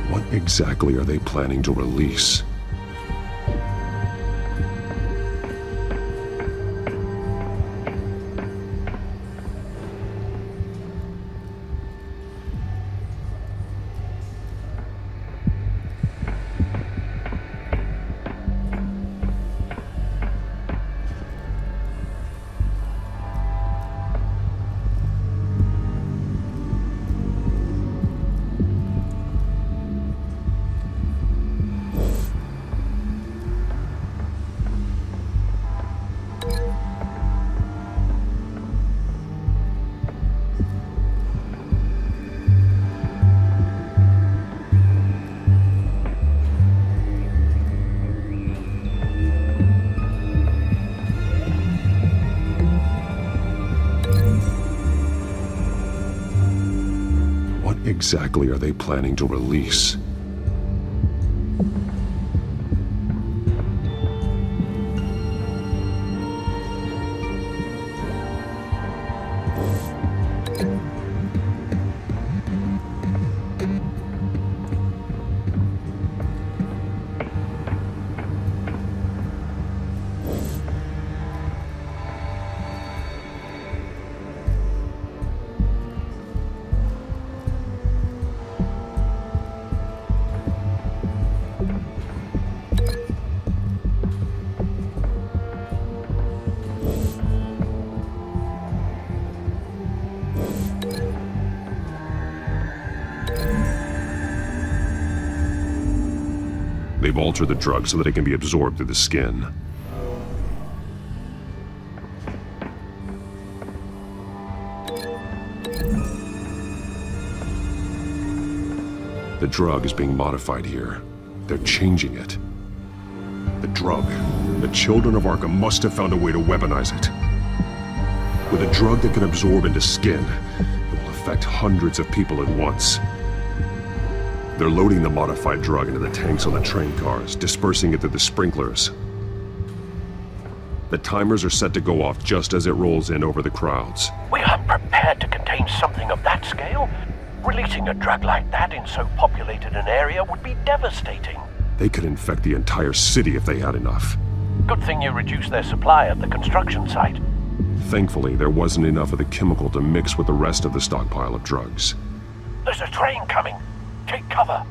What exactly are they planning to release? What exactly are they planning to release? They've altered the drug so that it can be absorbed through the skin. The drug is being modified here. They're changing it. The drug. The children of Arkham must have found a way to weaponize it. With a drug that can absorb into skin, it will affect hundreds of people at once. They're loading the modified drug into the tanks on the train cars, dispersing it through the sprinklers. The timers are set to go off just as it rolls in over the crowds. We aren't prepared to contain something of that scale. Releasing a drug like that in so populated an area would be devastating. They could infect the entire city if they had enough. Good thing you reduced their supply at the construction site. Thankfully, there wasn't enough of the chemical to mix with the rest of the stockpile of drugs. There's a train coming. Take cover.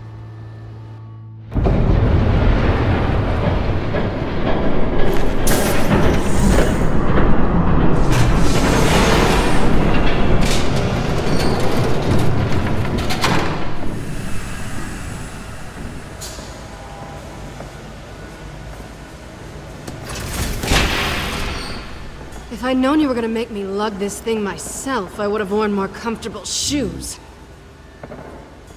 If I'd known you were gonna make me lug this thing myself, I would have worn more comfortable shoes.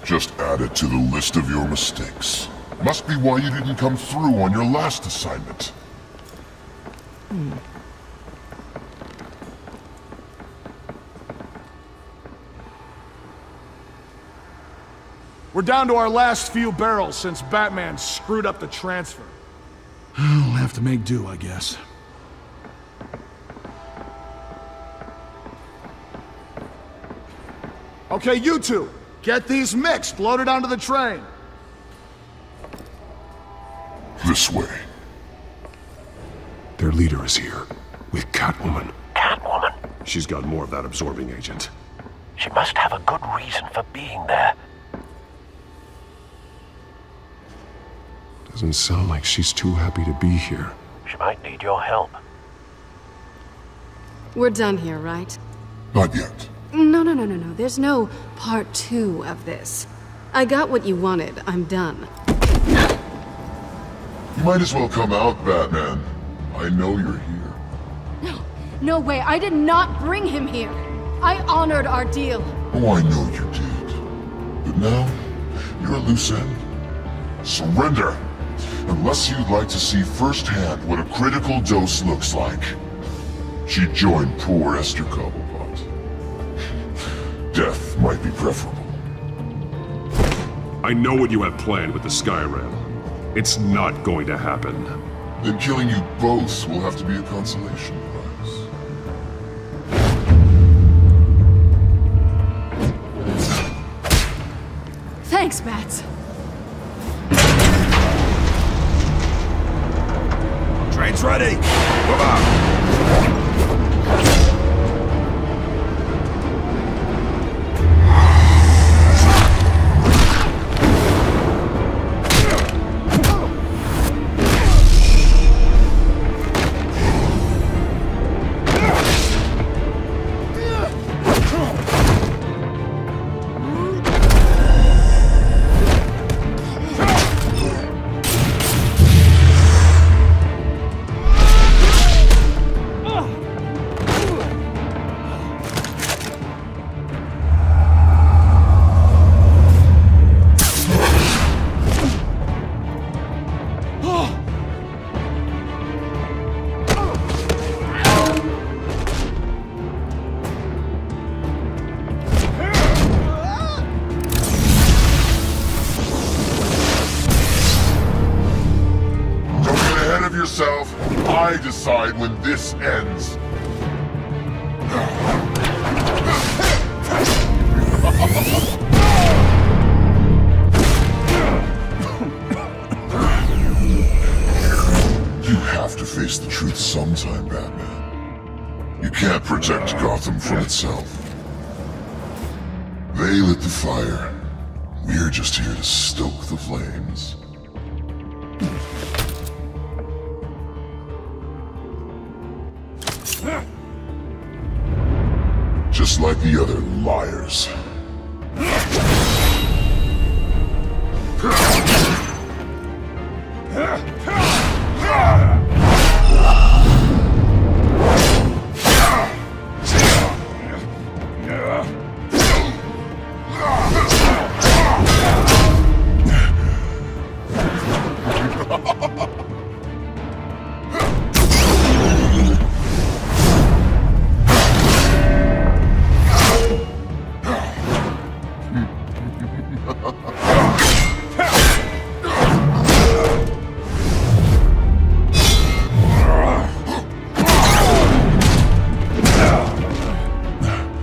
Just add it to the list of your mistakes. Must be why you didn't come through on your last assignment. We're down to our last few barrels since Batman screwed up the transfer. We'll have to make do, I guess. Okay, you two, get these mixed, loaded onto the train. This way. Their leader is here, with Catwoman. Catwoman? She's got more of that absorbing agent. She must have a good reason for being there. Doesn't sound like she's too happy to be here. She might need your help. We're done here, right? Not yet. No. There's no part 2 of this. I got what you wanted. I'm done. You might as well come out, Batman. I know you're here. No way. I did not bring him here. I honored our deal. Oh, I know you did. But now, you're a loose end. Surrender! Unless you'd like to see firsthand what a critical dose looks like. She joined poor Esther Cobblepot. death might be preferable. I know what you have planned with the Skyrim. It's not going to happen. Then killing you both will have to be a consolation prize. Thanks, Bats. Train's ready! Move out! I decide when this ends. You have to face the truth sometime, Batman. You can't protect Gotham from itself. They lit the fire. We're just here to stoke the flames. Just like the other liars.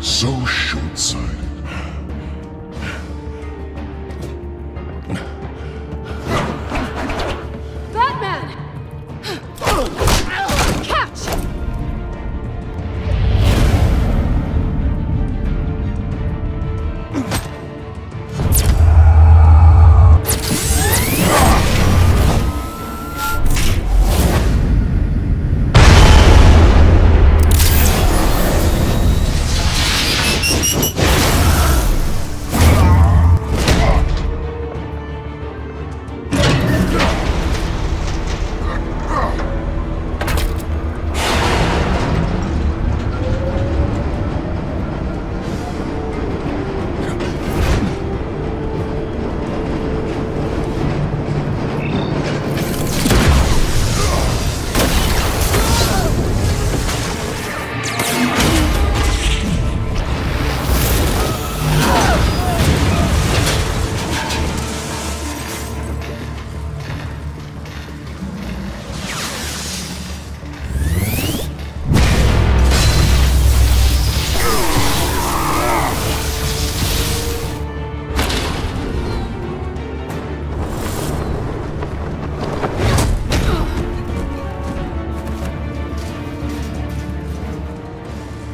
So short-sighted. Batman! Catch!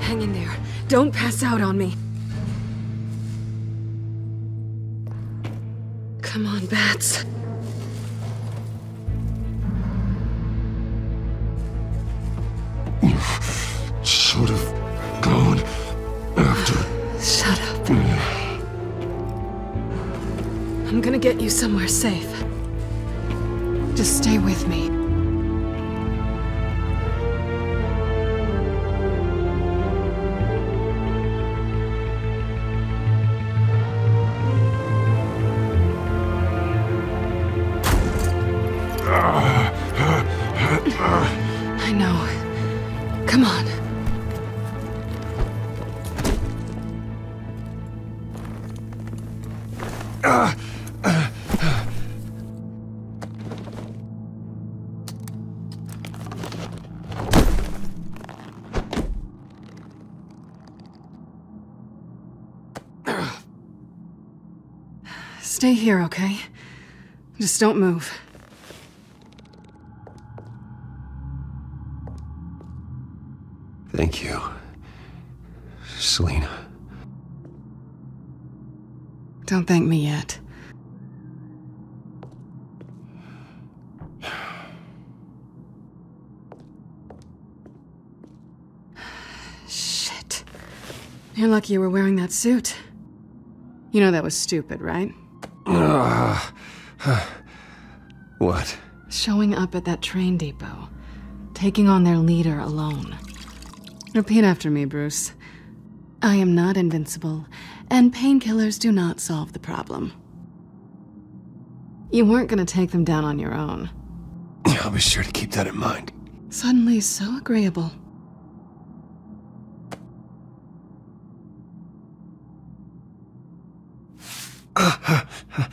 Hang in there. Don't pass out on me. Come on, Bats. You should have gone after. Shut up. I'm gonna get you somewhere safe. Just stay with me. I know. Come on. Stay here, okay? Just don't move. Thank you, Selina. Don't thank me yet. Shit. You're lucky you were wearing that suit. You know that was stupid, right? What? Showing up at that train depot. Taking on their leader alone. Repeat after me, Bruce. I am not invincible, and painkillers do not solve the problem. You weren't gonna take them down on your own. I'll be sure to keep that in mind. Suddenly so agreeable.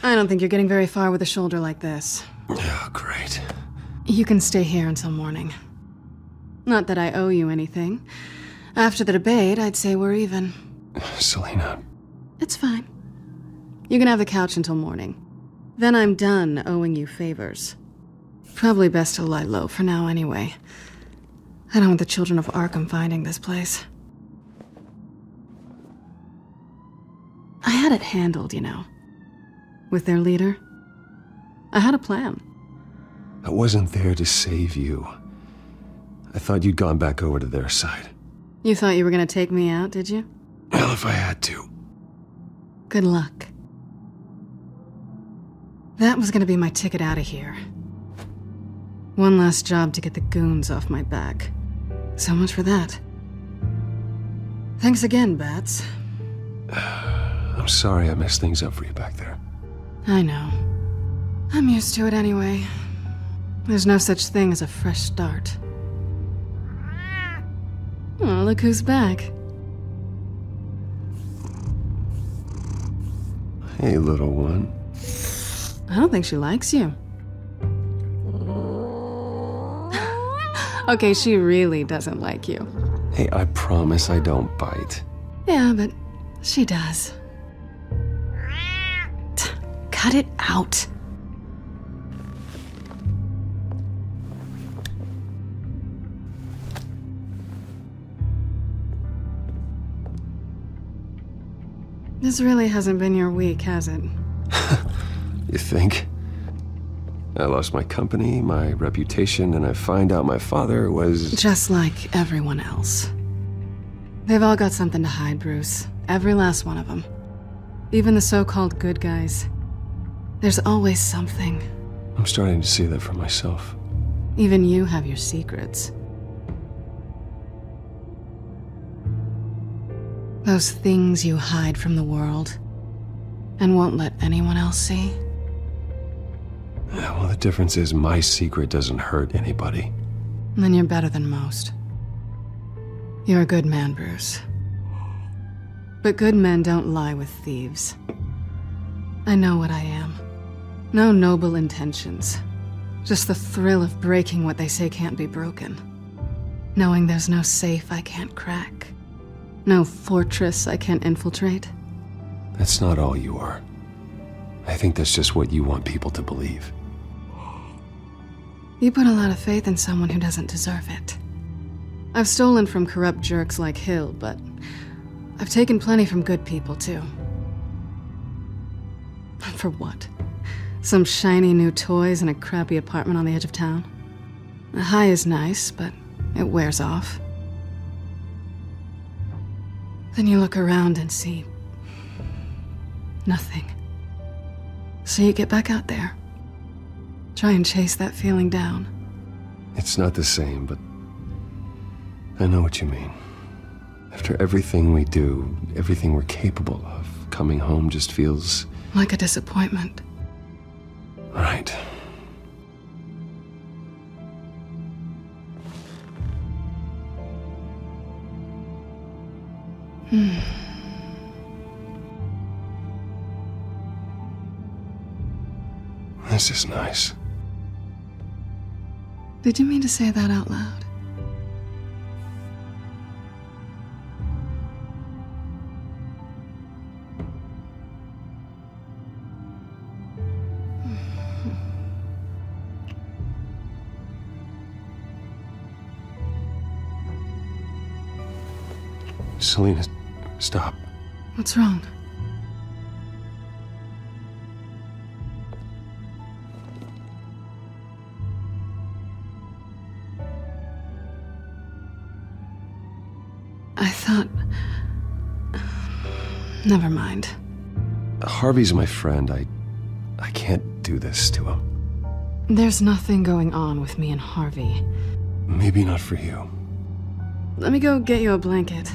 I don't think you're getting very far with a shoulder like this. Oh, great. You can stay here until morning. Not that I owe you anything. After the debate, I'd say we're even. Selina. It's fine. You can have the couch until morning. Then I'm done owing you favors. Probably best to lie low for now anyway. I don't want the children of Arkham finding this place. I had it handled, you know. With their leader. I had a plan. I wasn't there to save you. I thought you'd gone back over to their side. You thought you were gonna take me out, did you? Well, if I had to. Good luck. That was gonna be my ticket out of here. One last job to get the goons off my back. So much for that. Thanks again, Bats. I'm sorry I messed things up for you back there. I know. I'm used to it anyway. There's no such thing as a fresh start. Oh, look who's back. Hey, little one. I don't think she likes you. Okay, she really doesn't like you. Hey, I promise I don't bite. Yeah, but she does. Cut it out. This really hasn't been your week, has it? You think? I lost my company, my reputation, and I find out my father was... Just like everyone else. They've all got something to hide, Bruce. Every last one of them. Even the so-called good guys. There's always something. I'm starting to see that for myself. Even you have your secrets. Those things you hide from the world and won't let anyone else see. Yeah, well, the difference is my secret doesn't hurt anybody. Then you're better than most. You're a good man, Bruce. But good men don't lie with thieves. I know what I am. No noble intentions. Just the thrill of breaking what they say can't be broken. Knowing there's no safe I can't crack. No fortress I can't infiltrate. That's not all you are. I think that's just what you want people to believe. You put a lot of faith in someone who doesn't deserve it. I've stolen from corrupt jerks like Hill, but I've taken plenty from good people, too. For what? Some shiny new toys and a crappy apartment on the edge of town? The high is nice, but it wears off. Then you look around and see... nothing. So you get back out there. Try and chase that feeling down. It's not the same, but I know what you mean. After everything we do, everything we're capable of, coming home just feels... like a disappointment. Right. This is nice. Did you mean to say that out loud? Selina, stop. What's wrong? I thought... Never mind. Harvey's my friend. I can't do this to him. There's nothing going on with me and Harvey. Maybe not for you. Let me go get you a blanket.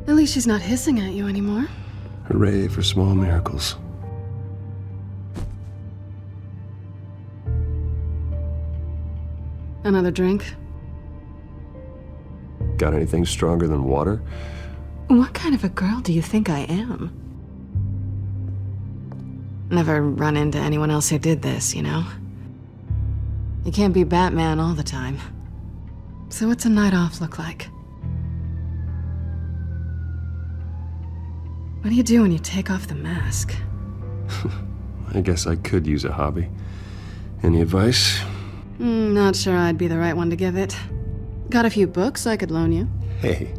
At least she's not hissing at you anymore. Hooray for small miracles. Another drink? Got anything stronger than water? What kind of a girl do you think I am? Never run into anyone else who did this, you know? You can't be Batman all the time. So what's a night off look like? What do you do when you take off the mask? I guess I could use a hobby. Any advice? Not sure I'd be the right one to give it. Got a few books I could loan you. Hey,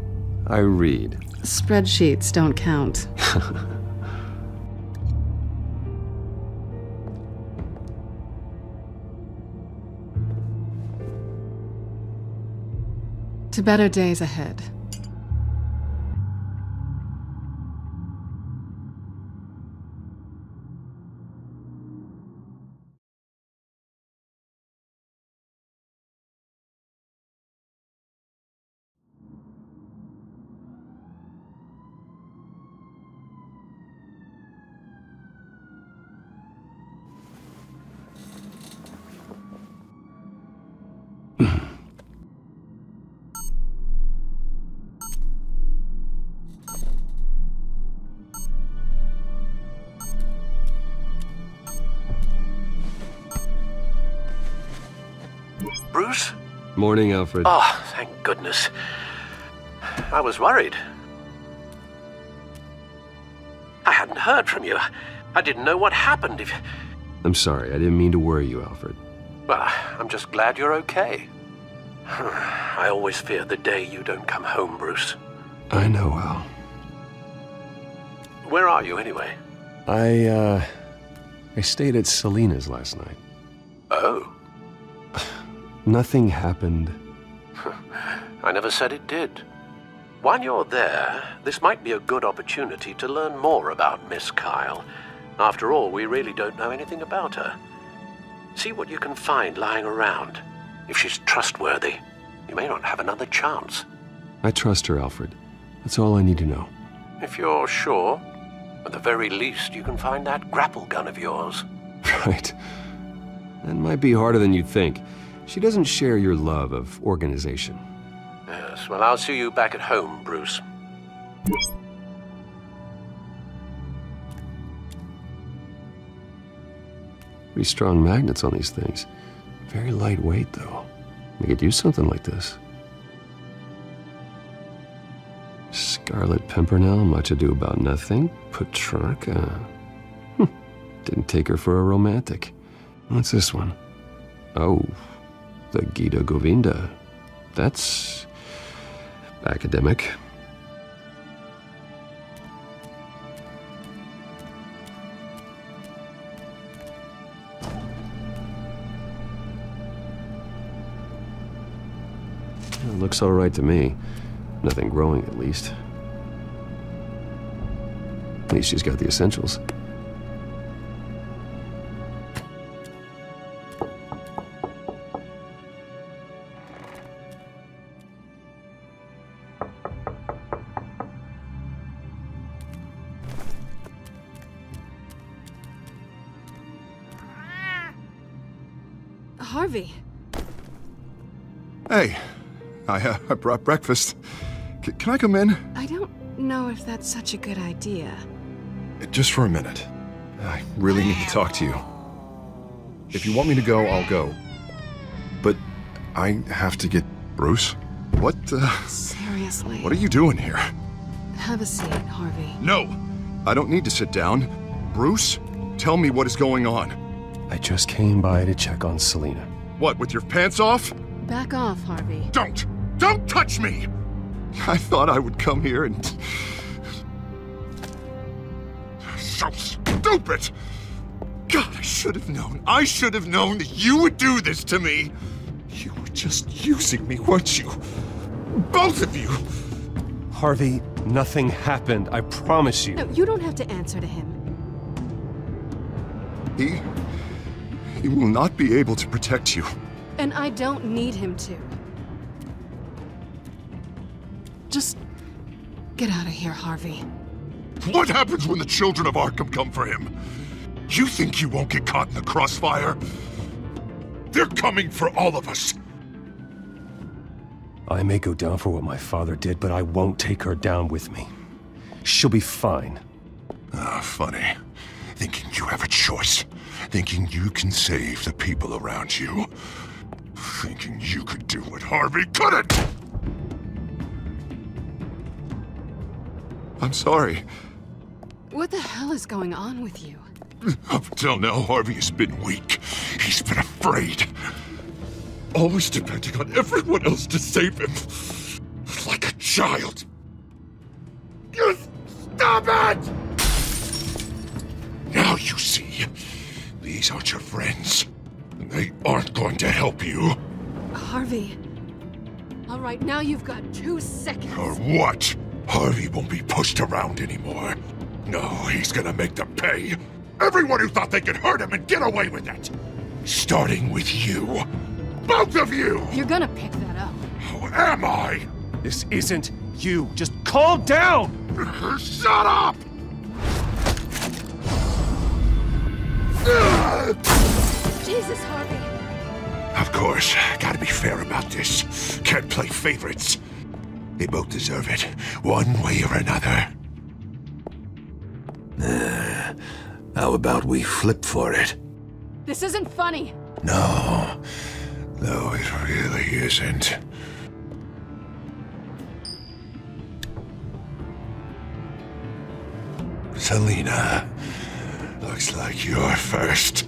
I read. Spreadsheets don't count. To better days ahead. Bruce? Morning, Alfred. Oh, thank goodness. I was worried. I hadn't heard from you. I didn't know what happened if... I'm sorry, I didn't mean to worry you, Alfred. Well, I'm just glad you're okay. I always fear the day you don't come home, Bruce. I know, Al. Where are you, anyway? I stayed at Selina's last night. Oh. Nothing happened. I never said it did. While you're there, this might be a good opportunity to learn more about Miss Kyle. After all, we really don't know anything about her. See what you can find lying around. If she's trustworthy, you may not have another chance. I trust her, Alfred. That's all I need to know. If you're sure, at the very least, you can find that grapple gun of yours. Right. That might be harder than you'd think. She doesn't share your love of organization. Yes, well, I'll see you back at home, Bruce. Pretty strong magnets on these things. Very lightweight, though. We could use something like this. Scarlet Pimpernel, Much Ado About Nothing, Petrarca. Didn't take her for a romantic. What's this one? Oh, the Gita Govinda. That's academic. It looks all right to me. Nothing growing, at least. At least she's got the essentials. Harvey. Hey, I brought breakfast. Can I come in? I don't know if that's such a good idea. Just for a minute. I really need to talk to you. If you want me to go, I'll go. But I have to get... Bruce? What, Seriously. What are you doing here? Have a seat, Harvey. No! I don't need to sit down. Bruce? Tell me what is going on. I just came by to check on Selina. What, with your pants off? Back off, Harvey. Don't touch me! I thought I would come here and... So stupid! God, I should have known. I should have known that you would do this to me. You were just using me, weren't you? Both of you! Harvey, nothing happened, I promise you. No, you don't have to answer to him. He will not be able to protect you. And I don't need him to. Just get out of here, Harvey. What happens when the children of Arkham come for him? You think you won't get caught in the crossfire? They're coming for all of us. I may go down for what my father did, but I won't take her down with me. She'll be fine. Ah, funny. Thinking you have a choice. Thinking you can save the people around you. Thinking you could do what Harvey couldn't! I'm sorry. What the hell is going on with you? Up until now, Harvey has been weak. He's been afraid. Always depending on everyone else to save him. Like a child. You stop it! Now you see. These aren't your friends. And they aren't going to help you. Harvey. All right, now you've got 2 seconds. Or what? Harvey won't be pushed around anymore. No, he's gonna make them pay. Everyone who thought they could hurt him and get away with it. Starting with you. Both of you! You're gonna pick that up. Who am I? This isn't you. Just calm down! Shut up! Jesus, Harvey. Of course, gotta be fair about this. Can't play favorites. They both deserve it, one way or another. How about we flip for it? This isn't funny. No, it really isn't. Selina, looks like you're first.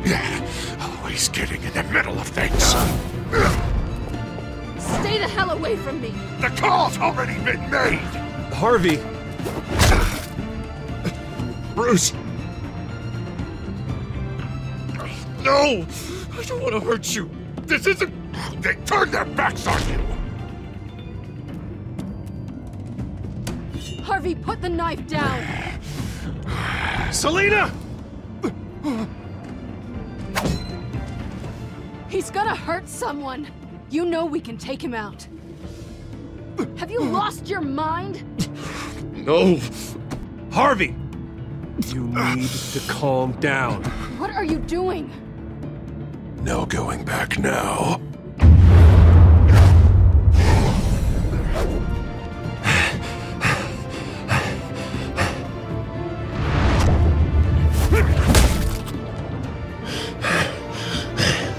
Yeah, always getting in the middle of things. Stay the hell away from me. The call's already been made. Harvey. Bruce. No! I don't want to hurt you. This isn't... They turned their backs on you. Harvey, put the knife down. Selina! He's gonna hurt someone. You know we can take him out. Have you lost your mind? No. Harvey! You need to calm down. What are you doing? No going back now.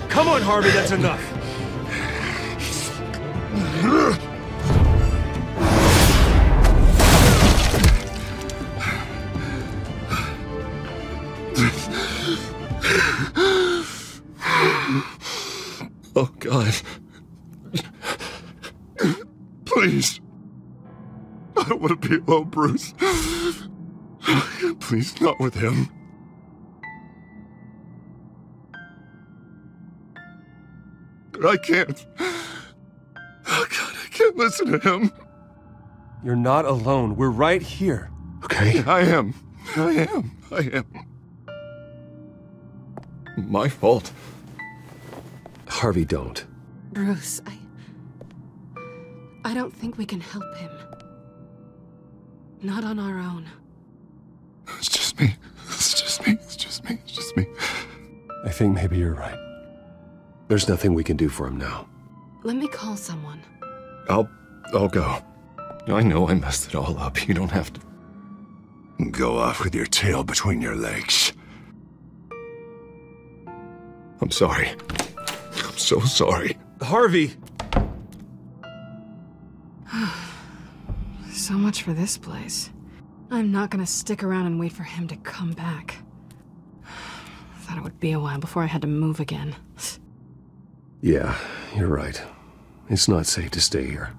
Come on, Harvey, that's enough. Oh, God. Please. I don't want to be alone, Bruce. Please, not with him. But I can't. Oh, God, I can't listen to him. You're not alone. We're right here. Okay? I am. My fault. Harvey, don't. Bruce, I don't think we can help him. Not on our own. It's just me. I think maybe you're right. There's nothing we can do for him now. Let me call someone. I'll go. I know I messed it all up. You don't have to. Go off with your tail between your legs. I'm sorry. I'm so sorry. Harvey! So much for this place. I'm not gonna stick around and wait for him to come back. Thought it would be a while before I had to move again. Yeah, you're right. It's not safe to stay here.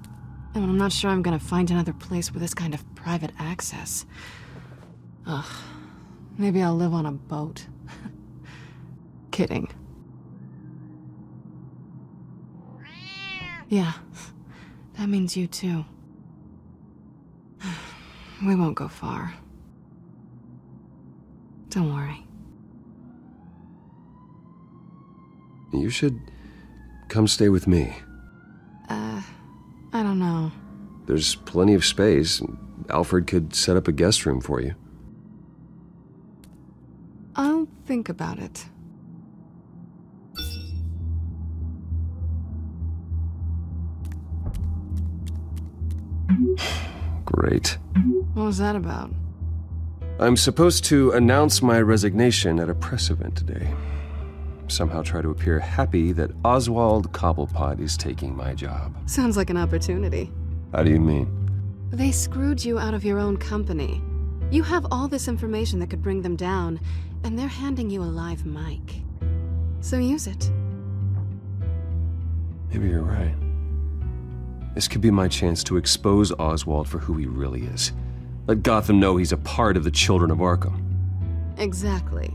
And I'm not sure I'm gonna find another place with this kind of private access. Ugh. Maybe I'll live on a boat. Kidding. Yeah. That means you too. We won't go far. Don't worry. You should come stay with me. I don't know. There's plenty of space. Alfred could set up a guest room for you. I'll think about it. Great. What was that about? I'm supposed to announce my resignation at a press event today. Somehow try to appear happy that Oswald Cobblepot is taking my job. Sounds like an opportunity. How do you mean? They screwed you out of your own company. You have all this information that could bring them down, and they're handing you a live mic. So use it. Maybe you're right. This could be my chance to expose Oswald for who he really is. Let Gotham know he's a part of the Children of Arkham. Exactly.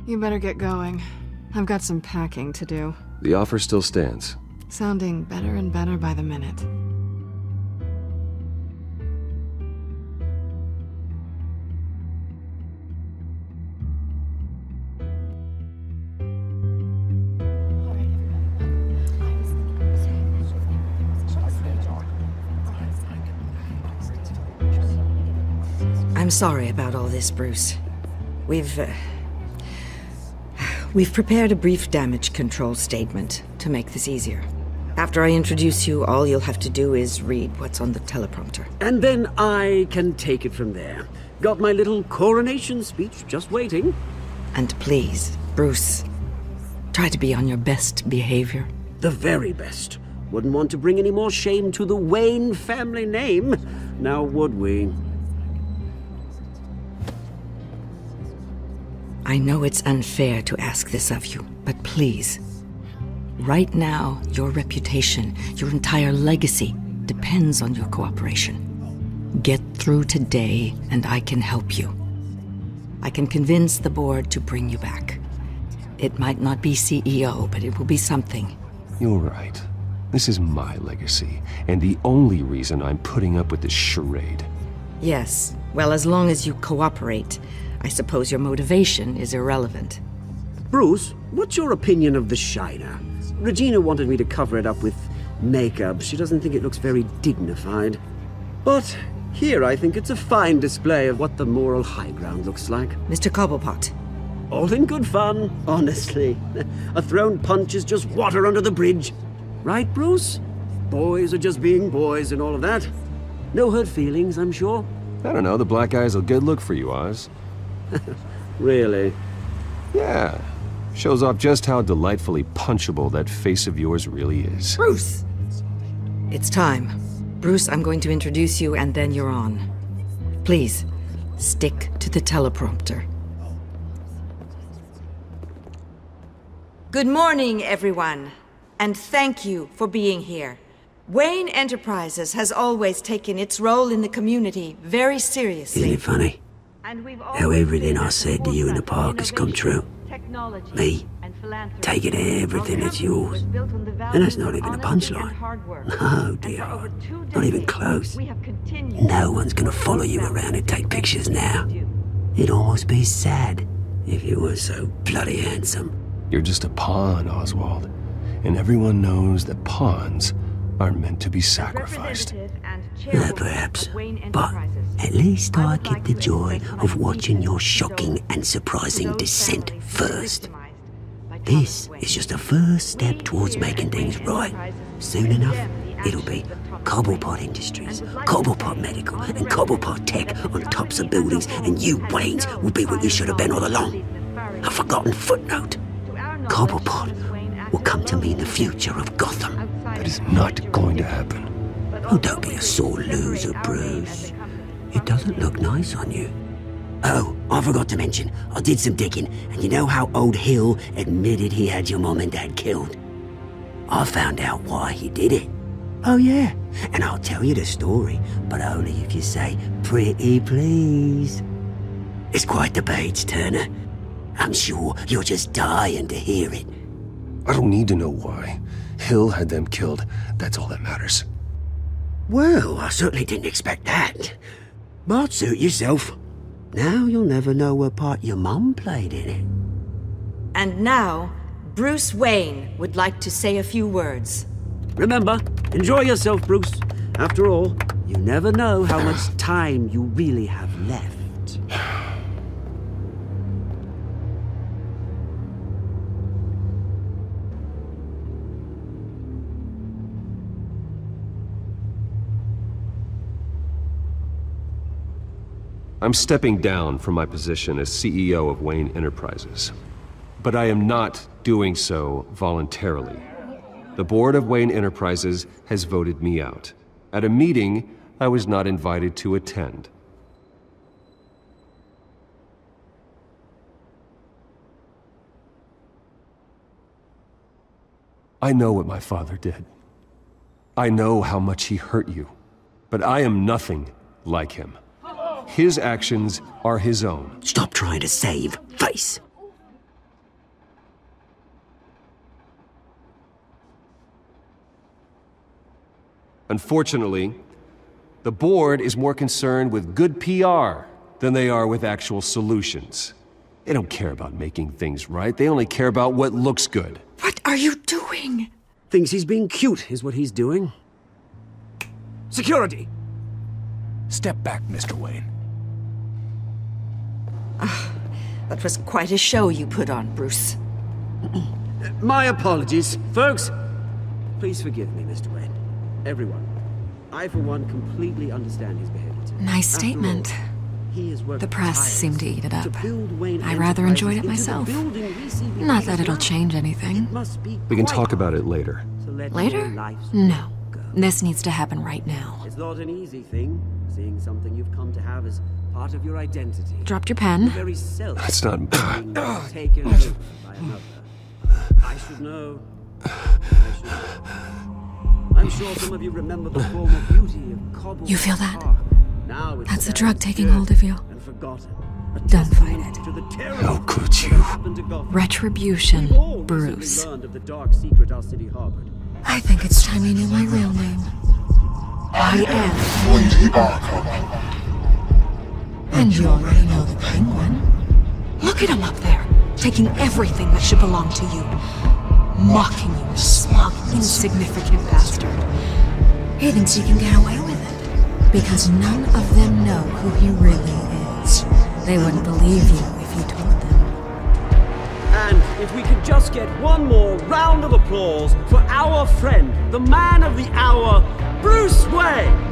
You better get going. I've got some packing to do. The offer still stands. Sounding better and better by the minute. I'm sorry about all this, Bruce. We've prepared a brief damage control statement to make this easier. After I introduce you, all you'll have to do is read what's on the teleprompter. And then I can take it from there. Got my little coronation speech just waiting. And please, Bruce, try to be on your best behavior. The very best. Wouldn't want to bring any more shame to the Wayne family name, now would we? I know it's unfair to ask this of you, but please. Right now, your reputation, your entire legacy, depends on your cooperation. Get through today, and I can help you. I can convince the board to bring you back. It might not be CEO, but it will be something. You're right. This is my legacy, and the only reason I'm putting up with this charade. Yes, well, as long as you cooperate, I suppose your motivation is irrelevant. Bruce, what's your opinion of the Shiner? Regina wanted me to cover it up with makeup. She doesn't think it looks very dignified. But here I think it's a fine display of what the moral high ground looks like. Mr. Cobblepot. All in good fun, honestly. A thrown punch is just water under the bridge. Right, Bruce? Boys are just being boys and all of that. No hurt feelings, I'm sure. I don't know, the black eye's a good look for you, Oz. Really? Yeah. Shows off just how delightfully punchable that face of yours really is. Bruce! It's time. Bruce, I'm going to introduce you and then you're on. Please, stick to the teleprompter. Good morning, everyone. And thank you for being here. Wayne Enterprises has always taken its role in the community very seriously. Isn't it funny? How everything I said to you in the park has come true. Me, taking everything that's yours. And that's not even a punchline. No, dear. Not even close. No one's gonna follow you around and take pictures now. It'd almost be sad if you were so bloody handsome. You're just a pawn, Oswald. And everyone knows that pawns are meant to be sacrificed. Perhaps. But at least I get the joy of watching your shocking and surprising descent first. This is just a first step towards making things right. Soon enough, it'll be Cobblepot Industries, Cobblepot Medical, and Cobblepot Tech on tops of buildings, and you, Waynes, will be what you should have been all along. A forgotten footnote. Cobblepot will come to mean the future of Gotham. That is not going to happen. Oh, don't be a sore loser, Bruce. It doesn't look nice on you. Oh, I forgot to mention, I did some digging, and you know how old Hill admitted he had your mom and dad killed? I found out why he did it. Oh yeah, and I'll tell you the story, but only if you say, pretty please. It's quite the page, Turner. I'm sure you're just dying to hear it. I don't need to know why. Hill had them killed. That's all that matters. Well, I certainly didn't expect that. But suit yourself. Now you'll never know what part your mum played in it. And now, Bruce Wayne would like to say a few words. Remember, enjoy yourself, Bruce. After all, you never know how much time you really have left. I'm stepping down from my position as CEO of Wayne Enterprises. But I am not doing so voluntarily. The board of Wayne Enterprises has voted me out, at a meeting I was not invited to attend. I know what my father did. I know how much he hurt you, but I am nothing like him. His actions are his own. Stop trying to save face. Unfortunately, the board is more concerned with good PR than they are with actual solutions. They don't care about making things right. They only care about what looks good. What are you doing? Thinks he's being cute, is what he's doing. Security! Step back, Mr. Wayne. That was quite a show you put on, Bruce. My apologies. Folks, please forgive me, Mr. Wayne. Everyone. I, for one, completely understand his behavior today. Nice statement. The press seemed to eat it up. I rather enjoyed it myself. Not that it'll change anything. We can talk about it later. Later? No. This needs to happen right now. It's not an easy thing, seeing something you've come to have as part of your identity. Dropped your pen? Very self. That's not... taken over by another. I should know. I'm sure some of you remember the former beauty of Cobble. You feel that? Now it's That's the drug taking hold of you. and forgotten. Don't fight it. How could you? Retribution, Bruce. I think it's time you knew my real name. I am Lady Arkham. And you already know the Penguin. Look at him up there, taking everything that should belong to you. Mocking you, smug, insignificant bastard. He thinks he can get away with it, because none of them know who he really is. They wouldn't believe you if you told them. And if we could just get one more round of applause for our friend, the man of the hour, Bruce Wayne!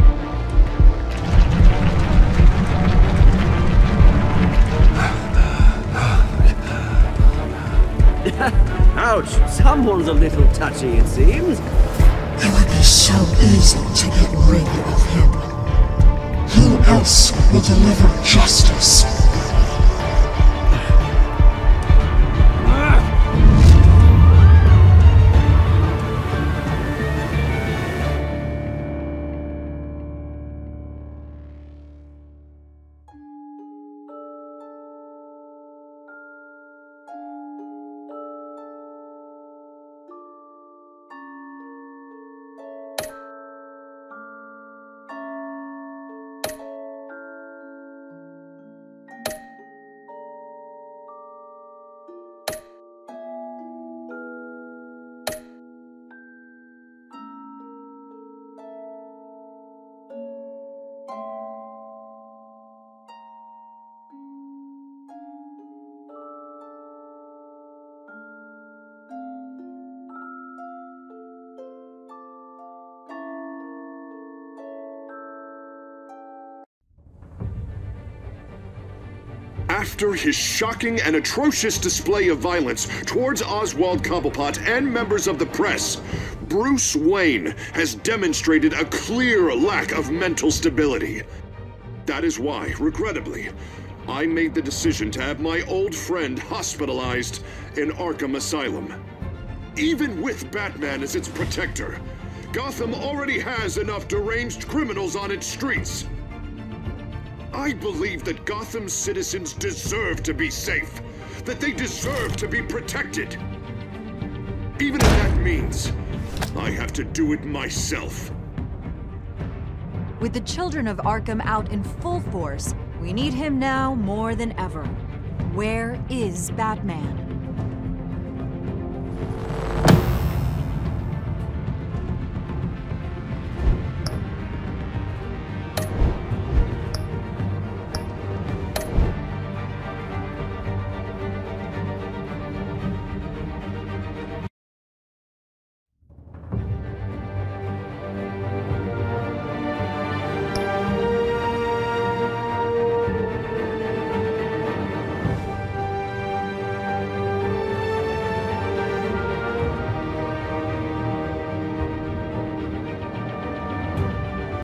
Ouch, someone's a little touchy, it seems. It would be so easy to get rid of him. Who else will deliver justice? After his shocking and atrocious display of violence towards Oswald Cobblepot and members of the press, Bruce Wayne has demonstrated a clear lack of mental stability. That is why, regrettably, I made the decision to have my old friend hospitalized in Arkham Asylum. Even with Batman as its protector, Gotham already has enough deranged criminals on its streets. I believe that Gotham's citizens deserve to be safe, that they deserve to be protected. Even if that means I have to do it myself. With the children of Arkham out in full force, we need him now more than ever. Where is Batman?